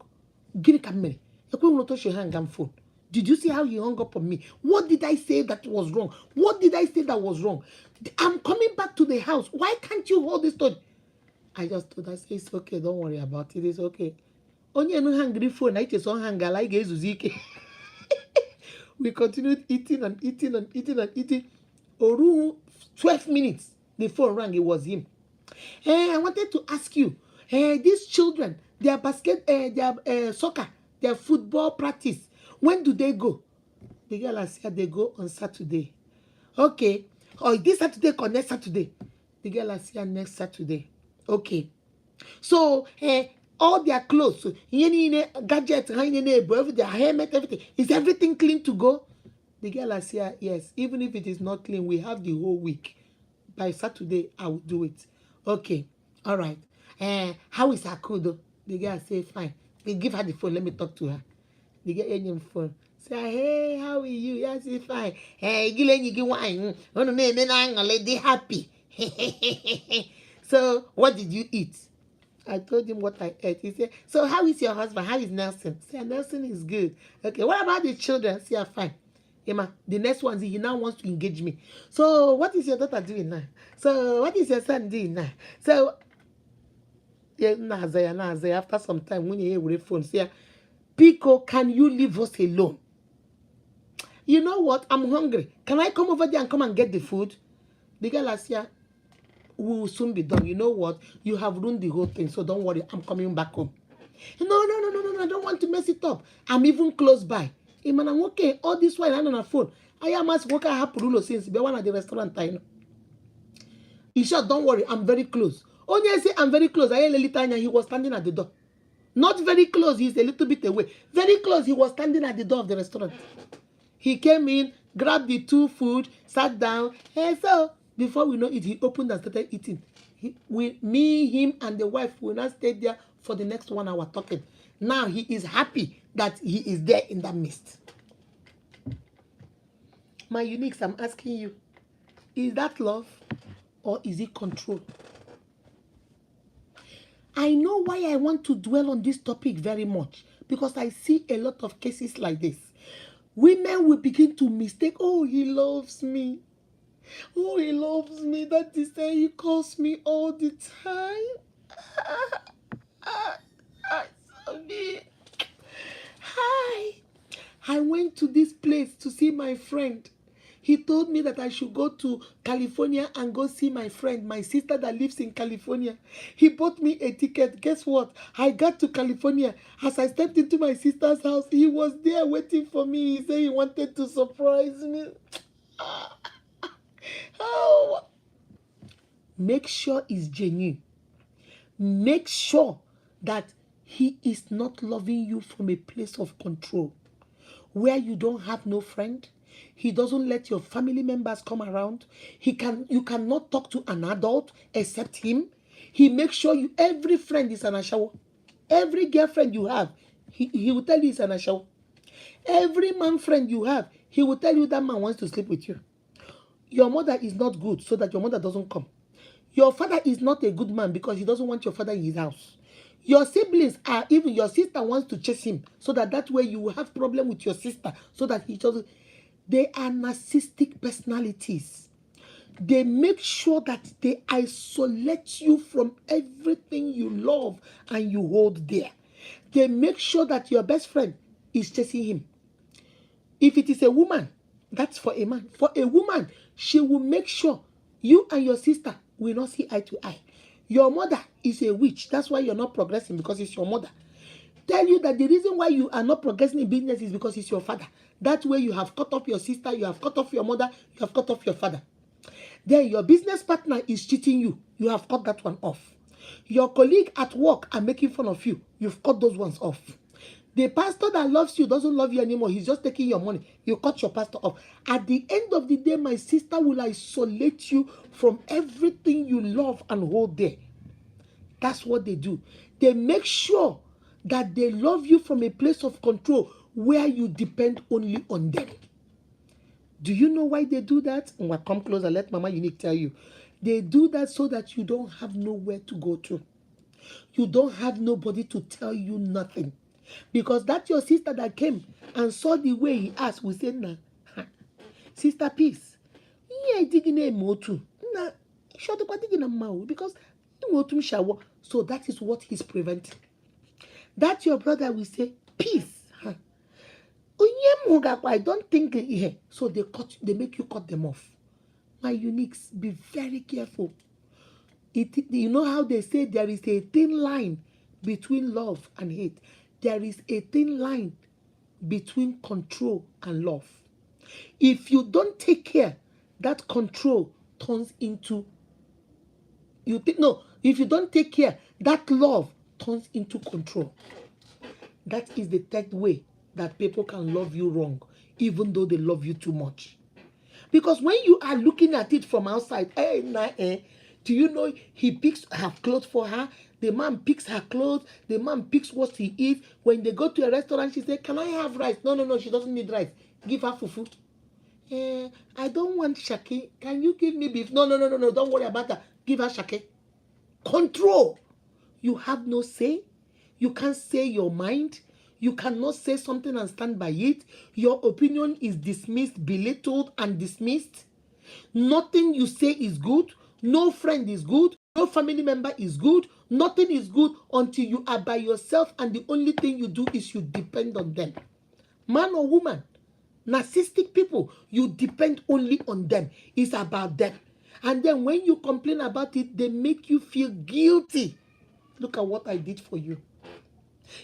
Phone. Did you see how he hung up on me? What did I say that was wrong? What did I say that was wrong? I'm coming back to the house. Why can't you hold this thought? I just told her, it's okay, don't worry about it. It's okay. Only no hungry phone. I just on hunger like We continued eating and eating and eating and eating. Oru, 12 minutes. The phone rang. It was him. Hey, I wanted to ask you. Hey, these children, their their soccer, their football practice. When do they go? The girl said they go on Saturday. Okay. Or this Saturday or next Saturday? The girl said next Saturday. Okay. So, all their clothes, gadgets, their helmet, everything. Is everything clean to go? The girl said, yes. Even if it is not clean, we have the whole week. By Saturday, I will do it. Okay. All right. How is Akudo? The girl say, fine. We give her the phone. Let me talk to her. The girl him phone. Say, hey, how are you? Yes, it's fine. Hey, you wine. Oh, no, lady happy. So, what did you eat? I told him what I ate. He said, so how is your husband? How is Nelson? Say, Nelson is good. Okay, what about the children? Say, fine. Emma, the next one, he now wants to engage me. So, what is your daughter doing now? So, what is your son doing now? So, after some time, when you hear with the phone, say, Pico, can you leave us alone? You know what? I'm hungry. Can I come over there and come and get the food? The girl last year, we will soon be done. You know what? You have ruined the whole thing, so don't worry. I'm coming back home. No. I don't want to mess it up. I'm even close by. Hey, man, I'm okay. All this while I'm on a phone. I am as worker hapurulo since be one at the restaurant. I know. He said, don't worry. I'm very close. Only I say I'm very close. I Lelitanya. He was standing at the door. Not very close. He's a little bit away. Very close. He was standing at the door of the restaurant. He came in, grabbed the 2 food, sat down. Hey, so before we know it, he opened and started eating. Me, him, and the wife will not stay there for the next 1 hour talking. Now he is happy that he is there in that midst. My uniques, I'm asking you, is that love or is it control? I know why I want to dwell on this topic very much, because I see a lot of cases like this. Women will begin to mistake, oh, he loves me. Oh, he loves me. That is why he calls me all the time. Sorry. Hi. I went to this place to see my friend. He told me that I should go to California and go see my friend, my sister that lives in California. He bought me a ticket. Guess what? I got to California. As I stepped into my sister's house, he was there waiting for me. He said he wanted to surprise me. Oh. Make sure it's genuine. Make sure that he is not loving you from a place of control, where you don't have no friend. He doesn't let your family members come around. You cannot talk to an adult except him. He makes sure every friend is an ashawo. Every girlfriend you have, he will tell you it's an ashawo. Every man friend you have, he will tell you that man wants to sleep with you. Your mother is not good, so that your mother doesn't come. Your father is not a good man because he doesn't want your father in his house. Your siblings are, even your sister wants to chase him, so that way you will have problem with your sister, so that he doesn't. They are narcissistic personalities. They make sure that they isolate you from everything you love and you hold dear. They make sure that your best friend is chasing him. If it is a woman, that's for a man. For a woman, she will make sure you and your sister will not see eye to eye. Your mother is a witch. That's why you're not progressing, because it's your mother. Tell you that the reason why you are not progressing in business is because it's your father. That way you have cut off your sister, you have cut off your mother, you have cut off your father. Then your business partner is cheating you. You have cut that one off. Your colleague at work are making fun of you. You've cut those ones off. The pastor that loves you doesn't love you anymore. He's just taking your money. You cut your pastor off. At the end of the day, my sister will isolate you from everything you love and hold dear. That's what they do. They make sure that they love you from a place of control where you depend only on them. Do you know why they do that? Well, come closer. Let Mama Unique tell you. They do that so that you don't have nowhere to go to. You don't have nobody to tell you nothing. Because that's your sister that came and saw the way he asked. We said, nah, Sister Peace, yeah, digging a motu. Nah, shut up, digging a mouth because he shower. So that is what he's preventing. That your brother will say, Peace. I don't think here. So they make you cut them off. My uniques, be very careful. You know how they say there is a thin line between love and hate. There is a thin line between control and love. If you don't take care, that control turns into if you don't take care, that love turns into control. That is the third way that people can love you wrong, even though they love you too much. Because when you are looking at it from outside, do you know he picks her clothes for her? The man picks her clothes. The man picks what he eats. When they go to a restaurant, she says, can I have rice? No, she doesn't need rice. Give her fufu. I don't want shake. Can you give me beef? No, don't worry about that. Give her shake. Control. You have no say. You can't say your mind. You cannot say something and stand by it. Your opinion is dismissed, belittled, and dismissed. Nothing you say is good. No friend is good. No family member is good. Nothing is good until you are by yourself, and the only thing you do is you depend on them. Man or woman, narcissistic people, you depend only on them. It's about them. And then when you complain about it, they make you feel guilty. Look at what I did for you.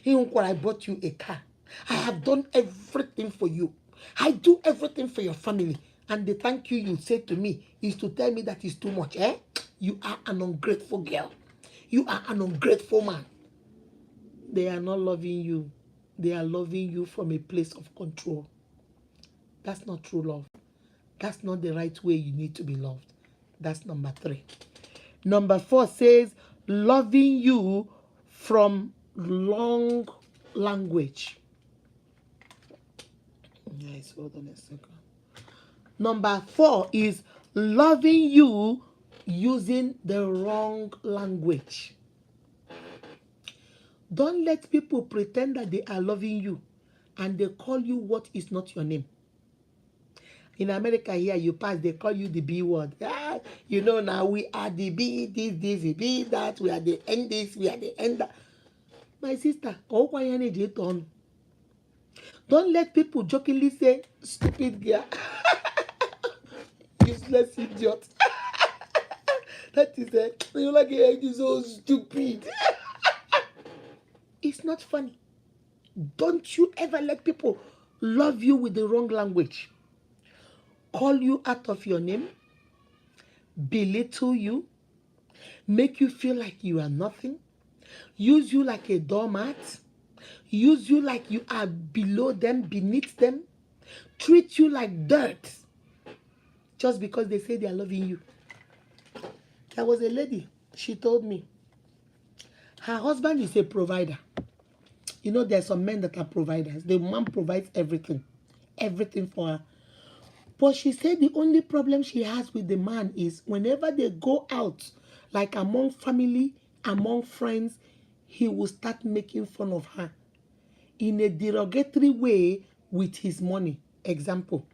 Even when I bought you a car, I have done everything for you. I do everything for your family. And the thank you say to me is to tell me that it's too much. You are an ungrateful girl. You are an ungrateful man. They are not loving you. They are loving you from a place of control. That's not true love. That's not the right way you need to be loved. That's number 3. Number 4 says, loving you from long language. Yes, hold on a second. Number 4 is loving you using the wrong language. Don't let people pretend that they are loving you and they call you what is not your name. In America here, you pass, they call you the B word. Ah, you know now we are the B, this, the B, that, we are the end this, we are the end that. My sister, don't let people jokingly say, stupid girl, useless idiot. That is it. You like it is so stupid. It's not funny. Don't you ever let people love you with the wrong language. Call you out of your name, belittle you, make you feel like you are nothing, use you like a doormat, use you like you are below them, beneath them, treat you like dirt just because they say they are loving you. There was a lady, she told me her husband is a provider. You know, there's some men that are providers. The man provides everything for her. But she said the only problem she has with the man is whenever they go out, like among family, among friends, he will start making fun of her in a derogatory way with his money. Example,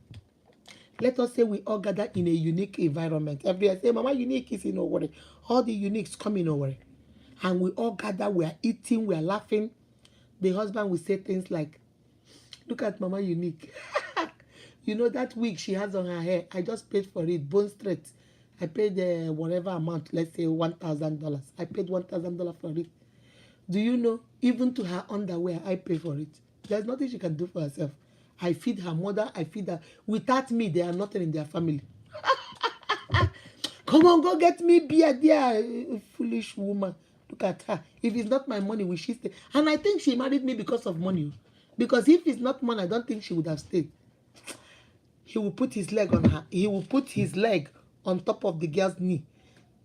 let us say we all gather in a unique environment. Everybody say, Mama Unique is in Owerri. All the uniques come in Owerri. And we all gather, we are eating, we are laughing. The husband will say things like, look at Mama Unique. You know that wig she has on her hair, I just paid for it, bone straight. I paid whatever amount, let's say $1,000. I paid $1,000 for it. Do you know, even to her underwear, I pay for it. There's nothing she can do for herself. I feed her mother, I feed her. Without me, they are nothing in their family. Come on, go get me beer, dear foolish woman. Look at her. If it's not my money, will she stay? And I think she married me because of money. Because if it's not money, I don't think she would have stayed. He will put his leg on her. He will put his leg on top of the girl's knee.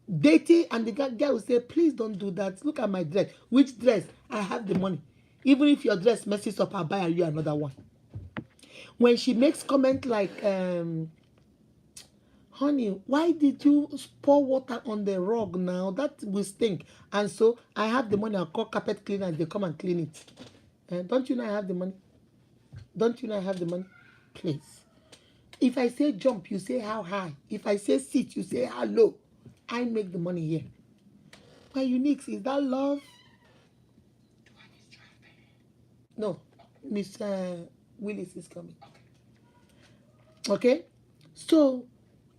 Dating, and the girl will say, please don't do that. Look at my dress. Which dress? I have the money. Even if your dress messes up, I'll buy you another one. When she makes comment like, honey, why did you pour water on the rug now? That will stink. And so I have the money. I'll call carpet cleaners. They come and clean it. Don't you know I have the money? Don't you know I have the money? Please. If I say jump, you say how high. If I say sit, you say how low. I make the money here. My Unique, is that love? No. Mr. Willis is coming. Okay? So,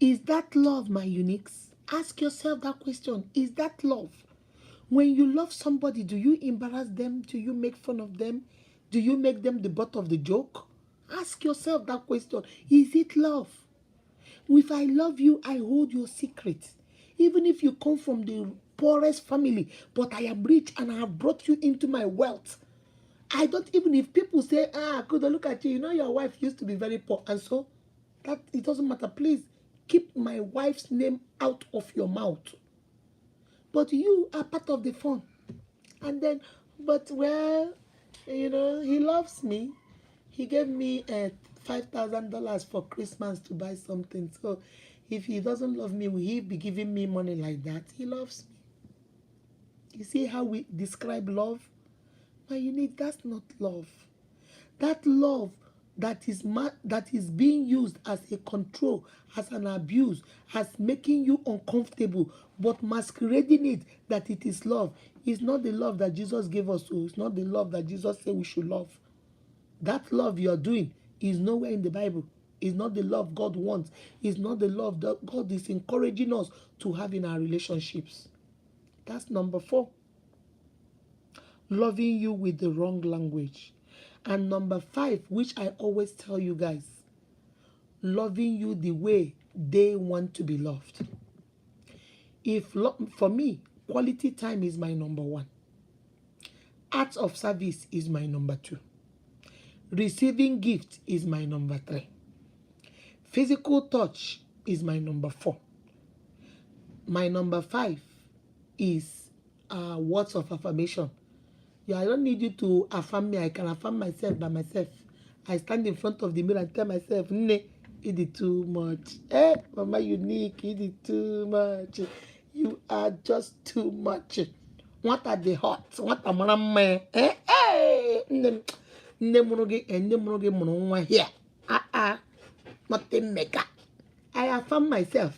is that love, my Uniques? Ask yourself that question. Is that love? When you love somebody, do you embarrass them? Do you make fun of them? Do you make them the butt of the joke? Ask yourself that question. Is it love? If I love you, I hold your secret. Even if you come from the poorest family, but I am rich and I have brought you into my wealth. I don't even, if people say, could I look at you, you know your wife used to be very poor. And so, that it doesn't matter. Please, keep my wife's name out of your mouth. But you are part of the fun. And then, but well, you know, he loves me. He gave me $5,000 for Christmas to buy something. So if he doesn't love me, will he be giving me money like that? He loves me. You see how we describe love? My Unique, that's not love. That love that is being used as a control, as an abuse, as making you uncomfortable, but masquerading it that it is love, is not the love that Jesus gave us to. It's not the love that Jesus said we should love. That love you're doing is nowhere in the Bible. It's not the love God wants. It's not the love that God is encouraging us to have in our relationships. That's number 4. Loving you with the wrong language. And number 5, which I always tell you guys, loving you the way they want to be loved. For me, quality time is my number 1. Acts of service is my number 2. Receiving gift is my number 3. Physical touch is my number 4. My number 5 is words of affirmation. Yeah, I don't need you to affirm me. I can affirm myself by myself. I stand in front of the mirror and tell myself, "Ne, you did too much. Mama Unique, you did too much. You are just too much." What are the hot? What am I? Nne here. Nothing mega. I affirm myself.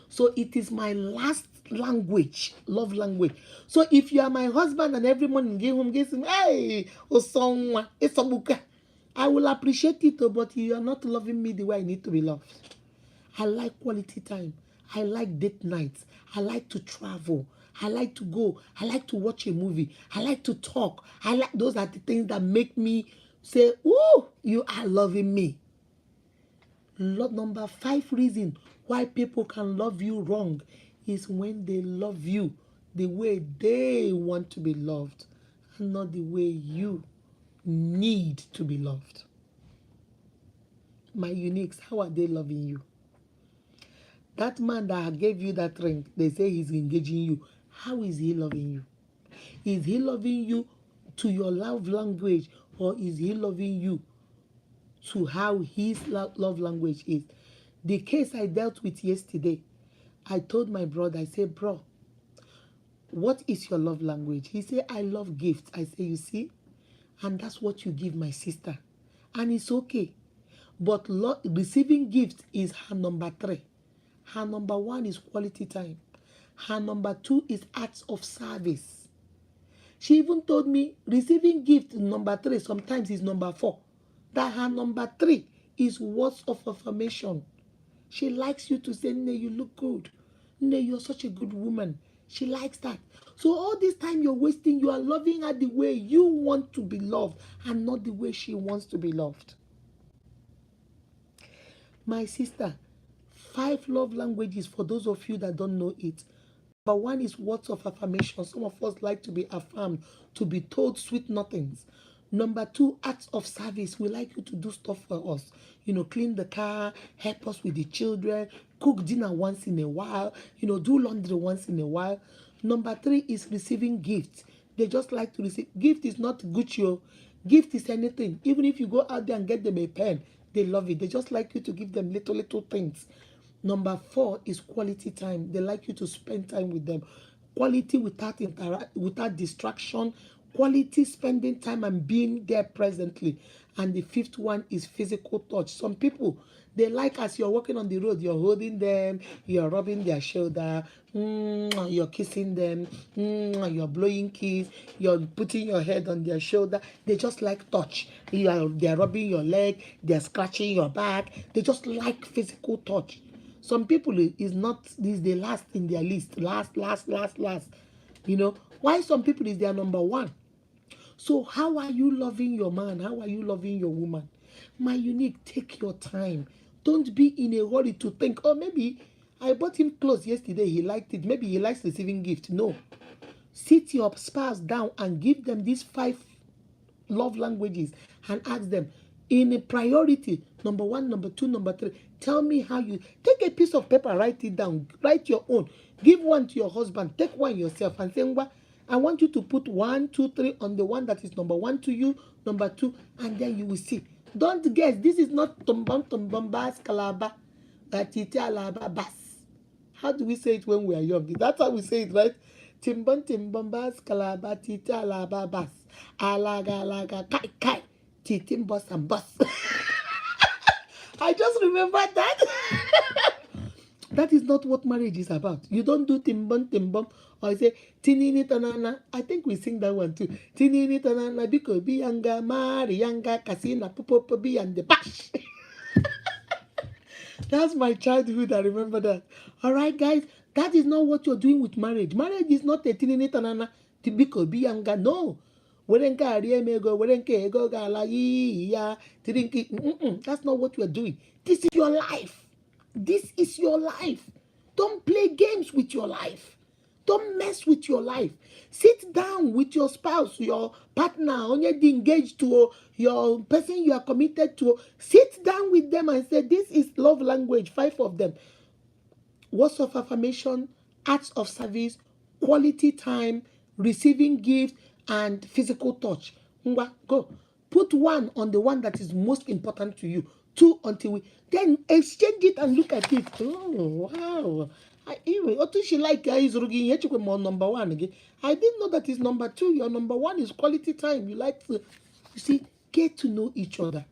So it is my last language, love language. So if you are my husband and every morning give him, hey, Osonwa, Esobuka, I will appreciate it, but you are not loving me the way I need to be loved. I like quality time. I like date nights. I like to travel. I like to go. I like to watch a movie. I like to talk. Those are the things that make me say, "Ooh, you are loving me." Number 5 reason why people can love you wrong is when they love you the way they want to be loved and not the way you need to be loved. My uniques, how are they loving you? That man that gave you that ring, they say he's engaging you. How is he loving you? Is he loving you to your love language, or is he loving you to how his love language is? The case I dealt with yesterday, I told my brother, I said, bro, what is your love language? He said, I love gifts. I say, you see, and that's what you give my sister. And it's okay. But receiving gifts is her number 3. Her number 1 is quality time. Her number 2 is acts of service. She even told me receiving gift number 3 sometimes is number 4. That her number 3 is words of affirmation. She likes you to say, "Nne, you look good. Nne, you're such a good woman." She likes that. So all this time you're wasting, you are loving her the way you want to be loved and not the way she wants to be loved. My sister, 5 love languages for those of you that don't know it. Number 1 is words of affirmation. Some of us like to be affirmed, to be told sweet nothings. Number 2, acts of service. We like you to do stuff for us. Clean the car, help us with the children, cook dinner once in a while, do laundry once in a while. Number 3 is receiving gifts. They just like to receive. Gift is not Gucci. Gift is anything. Even if you go out there and get them a pen, they love it. They just like you to give them little things. Number 4 is quality time. They like you to spend time with them. Quality without distraction. Quality spending time and being there presently. And the 5th one is physical touch. Some people, they like as you're walking on the road, you're holding them, you're rubbing their shoulder, you're kissing them, you're blowing kiss, you're putting your head on their shoulder. They just like touch. They're rubbing your leg, they're scratching your back. They just like physical touch. Some people is the last in their list. Last. Why some people is their number 1. So how are you loving your man? How are you loving your woman? My unique, take your time. Don't be in a hurry to think, oh, maybe I bought him clothes yesterday, he liked it. Maybe he likes receiving gift. No. Sit your spouse down and give them these 5 love languages and ask them in a priority, number 1, number 2, number 3. Tell me how you take a piece of paper, write it down, write your own. Give one to your husband, take one yourself, and say, I want you to put 1, 2, 3 on the one that is number 1 to you, number 2, and then you will see. Don't guess. This is not tombam bas kalaba, titi alaba bas. How do we say it when we are young? That's how we say it, right? Timbam bas kalaba, titi alaba bas. Alaga kai kai, titim bus and bus. I just remember that. That is not what marriage is about. You don't do timbam, or say tinini tanana. I think we sing that one too. Tinini tanana because be younger, marry younger, casina, popo be and the bash. That's my childhood. I remember that. All right, guys, that is not what you're doing with marriage. Marriage is not a tinini tanana because be younger. No. That's not what you are doing. This is your life. This is your life. Don't play games with your life. Don't mess with your life. Sit down with your spouse, your partner, already engaged to, your person you are committed to. Sit down with them and say, this is love language, 5 of them. Words of affirmation, acts of service, quality time, receiving gifts, and physical touch. Go. Put 1 on the one that is most important to you. 2 until then exchange it and look at it. Oh, wow. Even what she like is my number one again. I didn't know that is number two. Your number one is quality time. You like to, you see, get to know each other.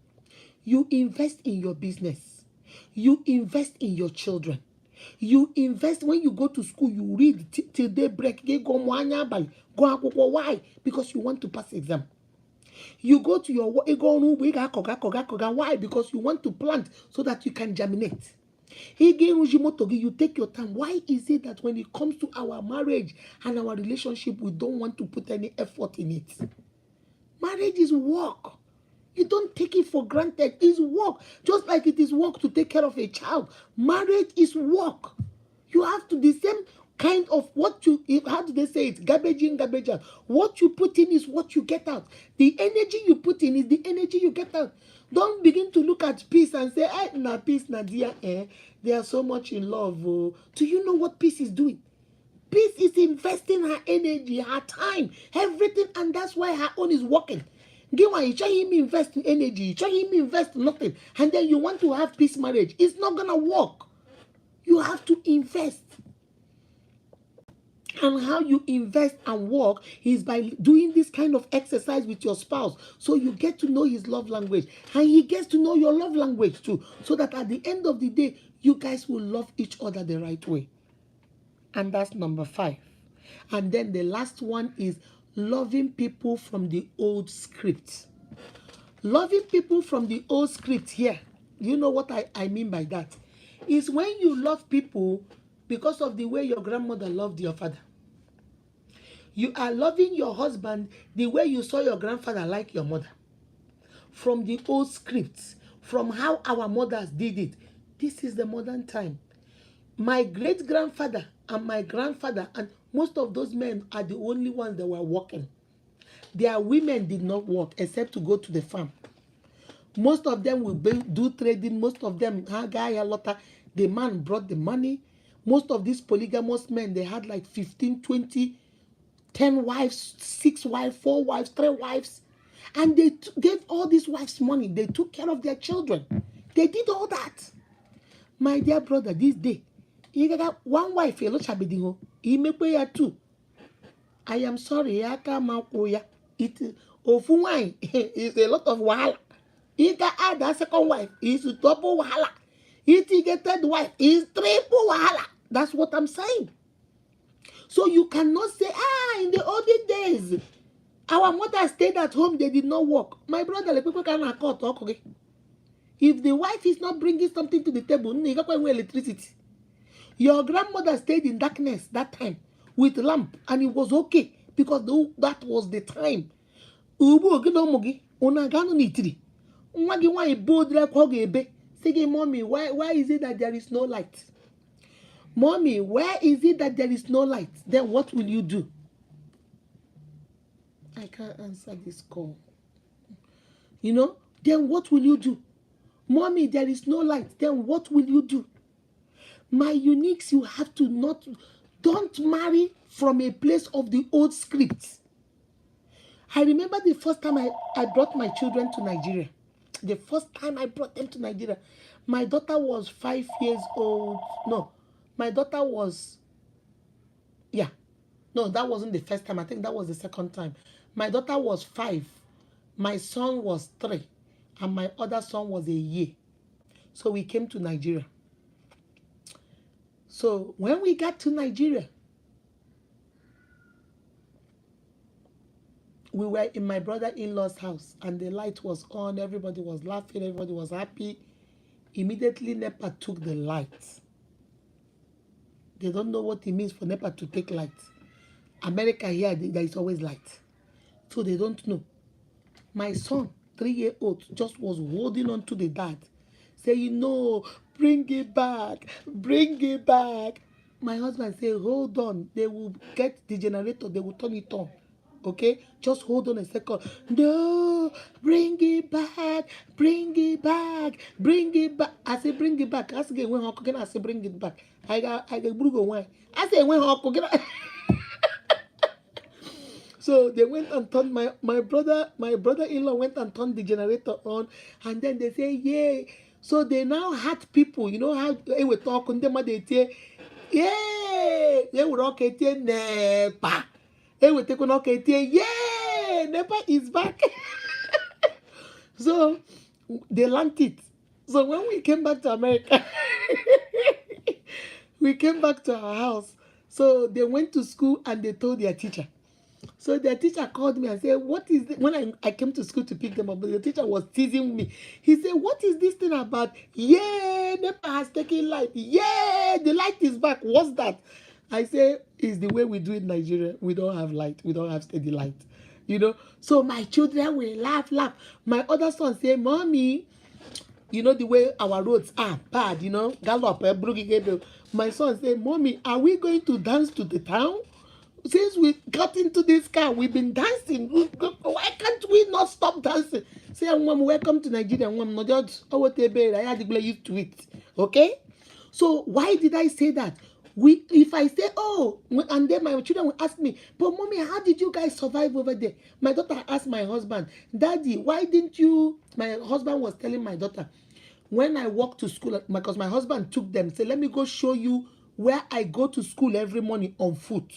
You invest in your business. You invest in your children. You invest when you go to school. You read till daybreak. Go why? Because you want to pass exam. You go to your work. Why? Because you want to plant so that you can germinate. You take your time. Why is it that when it comes to our marriage and our relationship, we don't want to put any effort in it? Marriage is work. You don't take it for granted. It's work. Just like it is work to take care of a child. Marriage is work. You have to the same kind of what you, how do they say it? Garbage in, garbage out. What you put in is what you get out. The energy you put in is the energy you get out. Don't begin to look at peace and say, nah, peace, nah, dear, they are so much in love. Oh. Do you know what peace is doing? Peace is investing her energy, her time, everything, and that's why her own is working. Give one, you try him invest in energy, you try him invest in nothing, and then you want to have peace marriage. It's not gonna work. You have to invest. And how you invest and work is by doing this kind of exercise with your spouse. So you get to know his love language. And he gets to know your love language too. So that at the end of the day, you guys will love each other the right way. And that's number 5. And then the last one is loving people from the old script. Loving people from the old script here. You know what I mean by that? Is when you love people because of the way your grandmother loved your father. You are loving your husband the way you saw your grandfather like your mother. From the old scripts, from how our mothers did it. This is the modern time. My great-grandfather and my grandfather and most of those men are the only ones that were working. Their women did not work except to go to the farm. Most of them will do trading. Most of them, the man brought the money. Most of these polygamous men, they had like 15, 20, 10 wives, 6 wives, 4 wives, 3 wives. And they gave all these wives money. They took care of their children. They did all that. My dear brother, this day, you got one wife, he may pay her 2. I am sorry, it ofu wine is a lot of wahala. He can add that second wife, is double wahala. If he get third wife, is triple wahala. That's what I'm saying. So you cannot say, in the olden days, our mother stayed at home, they did not work. My brother, the people can accord, okay? If the wife is not bringing something to the table, you got electricity. Your grandmother stayed in darkness that time with lamp, and it was okay because that was the time. Say, mommy, why is it that there is no light? Mommy, where is it that there is no light? Then what will you do? I can't answer this call. Then what will you do? Mommy, there is no light. Then what will you do? My uniques, you have to don't marry from a place of the old script. I remember the first time I brought my children to Nigeria. The first time I brought them to Nigeria, my daughter was 5 years old. No, my daughter was, no, that wasn't the first time. I think that was the second time. My daughter was 5. My son was 3. And my other son was a year. So we came to Nigeria. So when we got to Nigeria, we were in my brother-in-law's house and the light was on. Everybody was laughing. Everybody was happy. Immediately, NEPA took the light. They don't know what it means for NEPA to take light. America here, there is always light. So they don't know. My son, 3-year-old, just was holding on to the dad, saying, no, bring it back, bring it back. My husband said, hold on. They will get the generator. They will turn it on. Okay? Just hold on a second. No, bring it back, bring it back, bring it back. I say, bring it back. I say, when I say, bring it back. I got Brugo wine. I say, when so they went and turned my brother-in-law went and turned the generator on, and then they say, yay. So they now had people, you know how they were talking, they say, Yay! They will not get NEPA. They will take on yay! NEPA is back. So they learned it. So when we came back to America, we came back to our house. So they went to school and they told their teacher. So their teacher called me and said, what is this? When I came to school to pick them up, but the teacher was teasing me. He said, what is this thing about? Yeah, NEPA has taken light. Yeah, the light is back. What's that? I say, it's the way we do in Nigeria. We don't have light. We don't have steady light. You know? So my children will laugh. My other son say, Mommy, you know the way our roads are bad, you know, gallop, my son say, Mommy, are we going to dance to the town? Since we got into this car, we've been dancing. Why can't we not stop dancing? Say, Mom, welcome to Nigeria. Mom, no just I had to get used to it. Okay? So why did I say that? If I say, oh, and then my children will ask me, but Mommy, how did you guys survive over there? My daughter asked my husband, Daddy, why didn't you? My husband was telling my daughter, when I walk to school, because my husband took them, say, let me go show you where I go to school every morning on foot.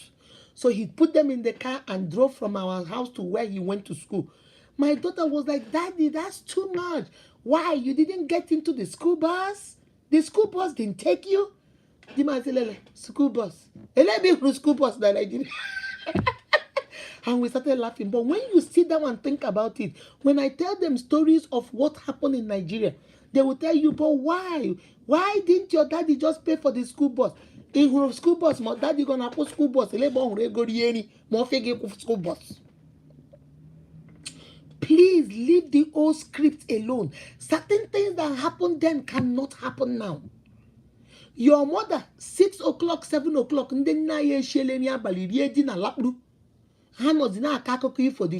So he put them in the car and drove from our house to where he went to school. My daughter was like, Daddy, that's too much. Why? You didn't get into the school bus? The school bus didn't take you? The man said, Lele, school bus. Let me through school bus that I did. And we started laughing. But when you sit down and think about it, when I tell them stories of what happened in Nigeria, they will tell you, but why? Why didn't your daddy just pay for the school bus? In her school bus, my daddy gonna put school bus. School bus. Please leave the old script alone. Certain things that happened then cannot happen now. Your mother, 6 o'clock, 7 o'clock, the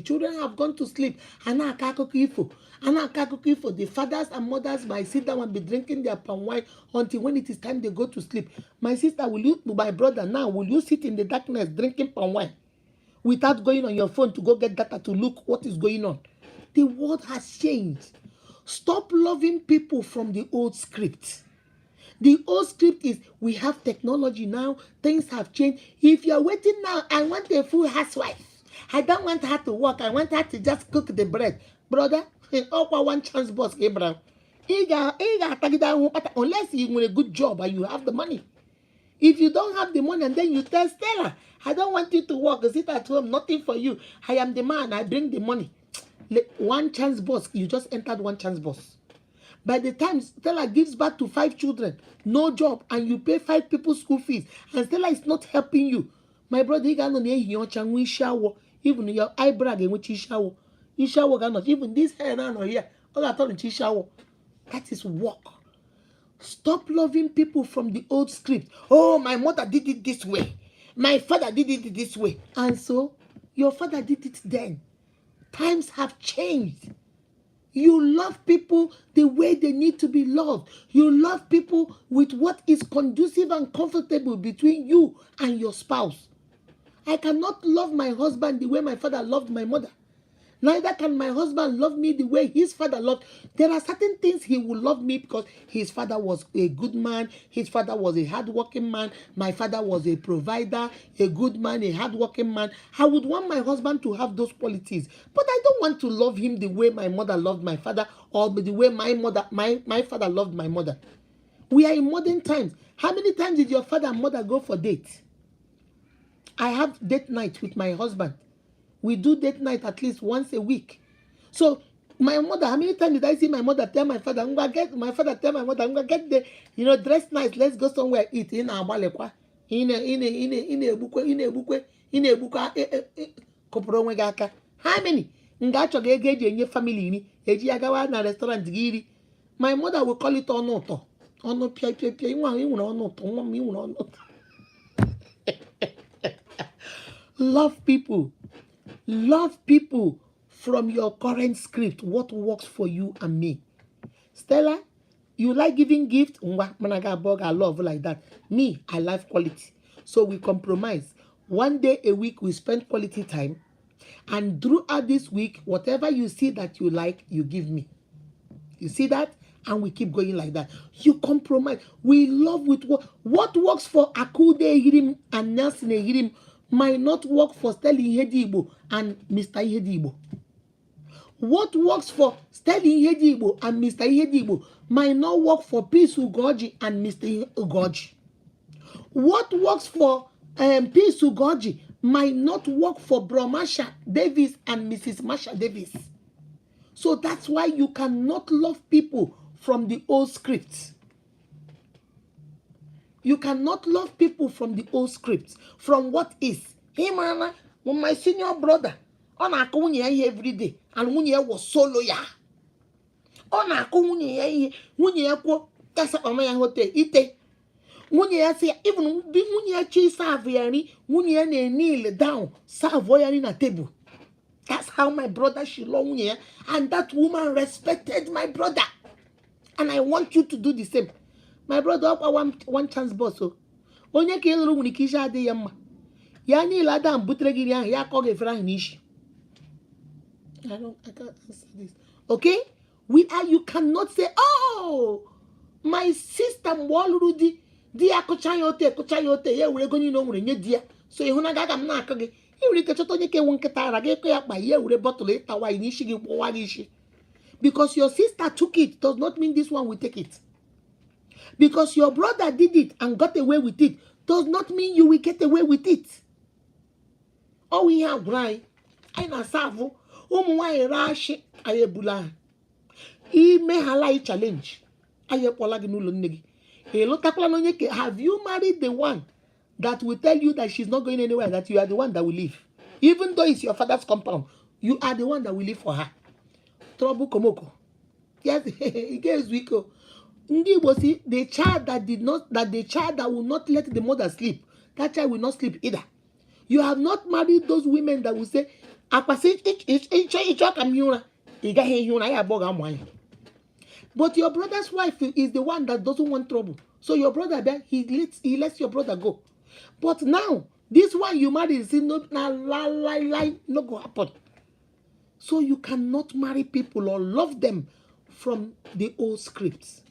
children have gone to sleep. The fathers and mothers might sit down and be drinking their palm wine until when it is time they go to sleep. My sister, my brother, now, will you sit in the darkness drinking palm wine without going on your phone to go get data to look what is going on? The world has changed. Stop loving people from the old script. The old script is, we have technology now, things have changed. If you're waiting now, I want a full housewife. I don't want her to work. I want her to just cook the bread. Brother, one chance boss, Abraham. Unless you want a good job and you have the money. If you don't have the money and then you tell Stella, I don't want you to work, sit at home, nothing for you. I am the man, I bring the money. One chance boss, you just entered one chance boss. By the time Stella gives birth to 5 children, no job, and you pay 5 people's school fees, and Stella is not helping you, my brother, even your eyebrow, even this hair now here, that is work. Stop loving people from the old script. Oh, my mother did it this way. My father did it this way. And so, your father did it then. Times have changed. You love people the way they need to be loved. You love people with what is conducive and comfortable between you and your spouse. I cannot love my husband the way my father loved my mother. Neither can my husband love me the way his father loved. There are certain things he will love me because his father was a good man. His father was a hardworking man. My father was a provider, a good man, a hardworking man. I would want my husband to have those qualities. But I don't want to love him the way my mother loved my father or the way my father loved my mother. We are in modern times. How many times did your father and mother go for dates? I have date night with my husband. We do date night at least once a week. So my mother, how many times did I see my mother tell my father, I'm gonna get the, dress nice, let's go somewhere eat in our balekwa. How many? Family restaurant. My mother will call it onoto. Love people. Love people from your current script. What works for you and me? Stella, you like giving gifts? I love like that. Me, I like quality. So we compromise. One day a week, we spend quality time. And throughout this week, whatever you see that you like, you give me. You see that? and we keep going like that. You compromise. We love with what works for Akude Ehirim and Nelson Ehirim might not work for Sterling Ihediobo and Mr. Ihediobo. What works for Sterling Ihediobo and Mr. Ihediobo might not work for Peace Ugoji and Mr. Ugoji. What works for Peace Ugoji might not work for Bro Marsha Davis and Mrs. Marsha Davis. So that's why you cannot love people from the old scripts. You cannot love people from the old scripts. From what is. Hey, man, when my senior brother, on a kunye every day, and Munye was so loyal. On a kunye, Munye ko, Casa Omaya Hotel, ite. Munye say, even Munye cheese Saviani, Munye kneel down, Savoyani na table. That's how my brother Shilong here, and that woman respected my brother. And I want you to do the same. My brother, one chance boss. So, onye ke lulu unikisha ade yamma. Yani lada mbutregiri ya koge franish. I can't answer this. Okay? You cannot say, oh, my sister Mwaludi, dia kochayote, ye ure goni no mure nye dia. So ihuna gaga mna akage. Because your sister took it does not mean this one will take it. Because your brother did it and got away with it does not mean you will get away with it. Oh, we have right. I na savu. Umuwa rashi ayebula. He may halai challenge. Ayepolagi nulo negi. Have you married the one that will tell you that she's not going anywhere, that you are the one that will leave? Even though it's your father's compound, you are the one that will leave for her. Trouble komoko. Yes, it gets weaker. See, the child that will not let the mother sleep, that child will not sleep either. You have not married those women that will say, but your brother's wife is the one that doesn't want trouble. So your brother there, he lets your brother go. But now, this one you marry is not go happen. So you cannot marry people or love them from the old scripts.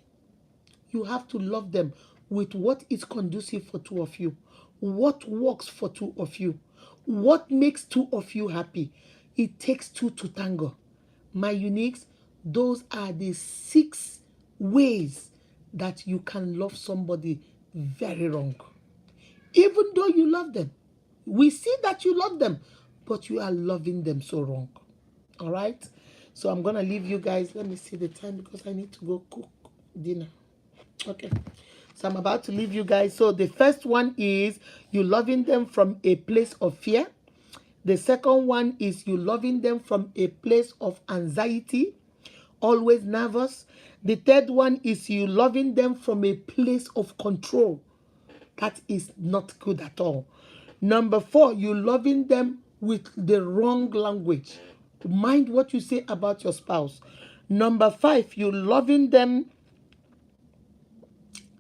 You have to love them with what is conducive for two of you. What works for two of you. What makes two of you happy. It takes two to tango. My uniques, those are the 6 ways that you can love somebody very wrong. Even though you love them. We see that you love them, but you are loving them so wrong. All right? So I'm going to leave you guys. Let me see the time because I need to go cook dinner. Okay. So I'm about to leave you guys. So the first one is you loving them from a place of fear. The second one is you loving them from a place of anxiety, always nervous. The third one is you loving them from a place of control. That is not good at all. Number 4, you loving them with the wrong language. Mind what you say about your spouse. Number 5, you loving them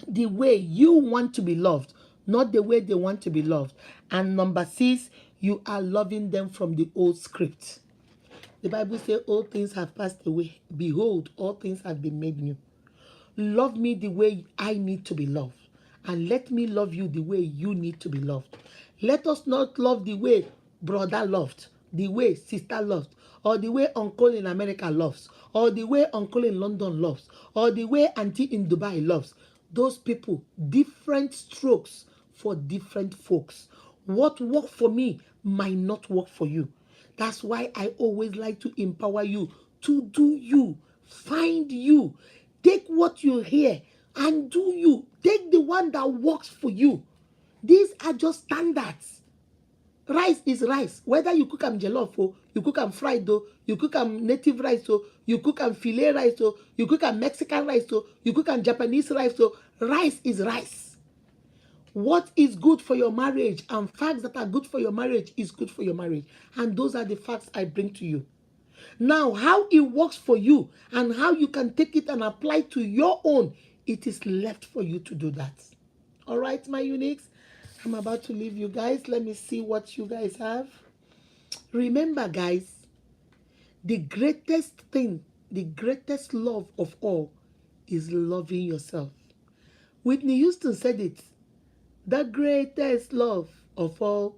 the way you want to be loved, not the way they want to be loved. And number 6, you are loving them from the old script. The Bible says all things have passed away. Behold, all things have been made new. Love me the way I need to be loved. And let me love you the way you need to be loved. Let us not love the way brother loved, the way sister loved, or the way uncle in America loves, or the way uncle in London loves, or the way auntie in Dubai loves. Those people, different strokes for different folks. What works for me might not work for you. That's why I always like to empower you to do you, find you, take what you hear and do you. Take the one that works for you. These are just standards. Rice is rice. Whether you cook them jollof or you cook them fried or you cook them native rice or you cook them filet rice or you cook them Mexican rice or you cook them Japanese rice or rice is rice. What is good for your marriage and facts that are good for your marriage is good for your marriage. And those are the facts I bring to you. Now, how it works for you and how you can take it and apply to your own, it is left for you to do that. All right, my uniques? I'm about to leave you guys. Let me see what you guys have. Remember, guys, the greatest thing, the greatest love of all is loving yourself. Whitney Houston said it. The greatest love of all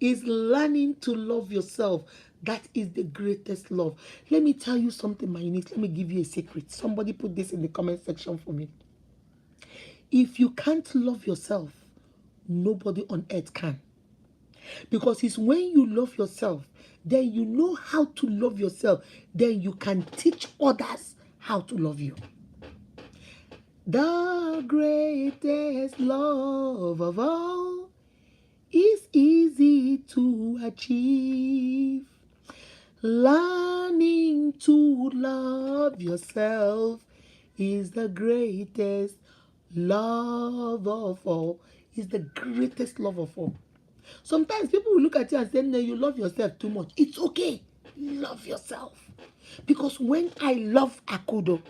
is learning to love yourself. That is the greatest love. Let me tell you something, my unique. Let me give you a secret. Somebody put this in the comment section for me. If you can't love yourself, nobody on earth can. Because it's when you love yourself, then you know how to love yourself. Then you can teach others how to love you. The greatest love of all is easy to achieve. Learning to love yourself is the greatest love of all. Is the greatest love of all. Sometimes people will look at you and say, no, you love yourself too much. It's okay. Love yourself. Because when I love Akudo,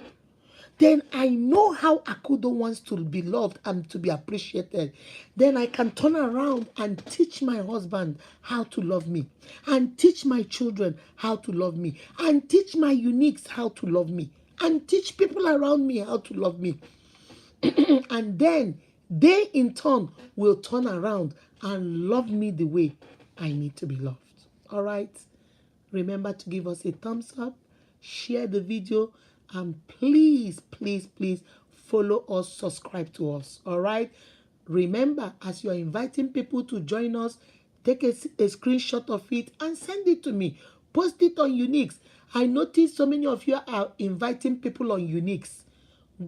then I know how Akudo wants to be loved and to be appreciated. Then I can turn around and teach my husband how to love me, and teach my children how to love me, and teach my uniques how to love me, and teach people around me how to love me. And then they in turn will turn around and love me the way I need to be loved. All right? Remember to give us a thumbs up, share the video, and please, please, please follow us, subscribe to us. All right? Remember, as you are inviting people to join us, take a screenshot of it and send it to me. Post it on Uniques. I notice so many of you are inviting people on Uniques.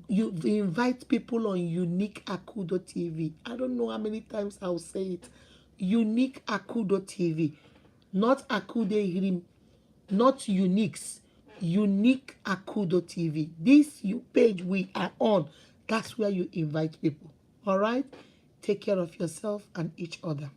You invite people on Unique Akudo TV. I don't know how many times I'll say it. Unique Akudo TV. Not Akudo Hirim. Not Uniques. Unique Akudo TV. This page we are on. That's where you invite people. All right? Take care of yourself and each other.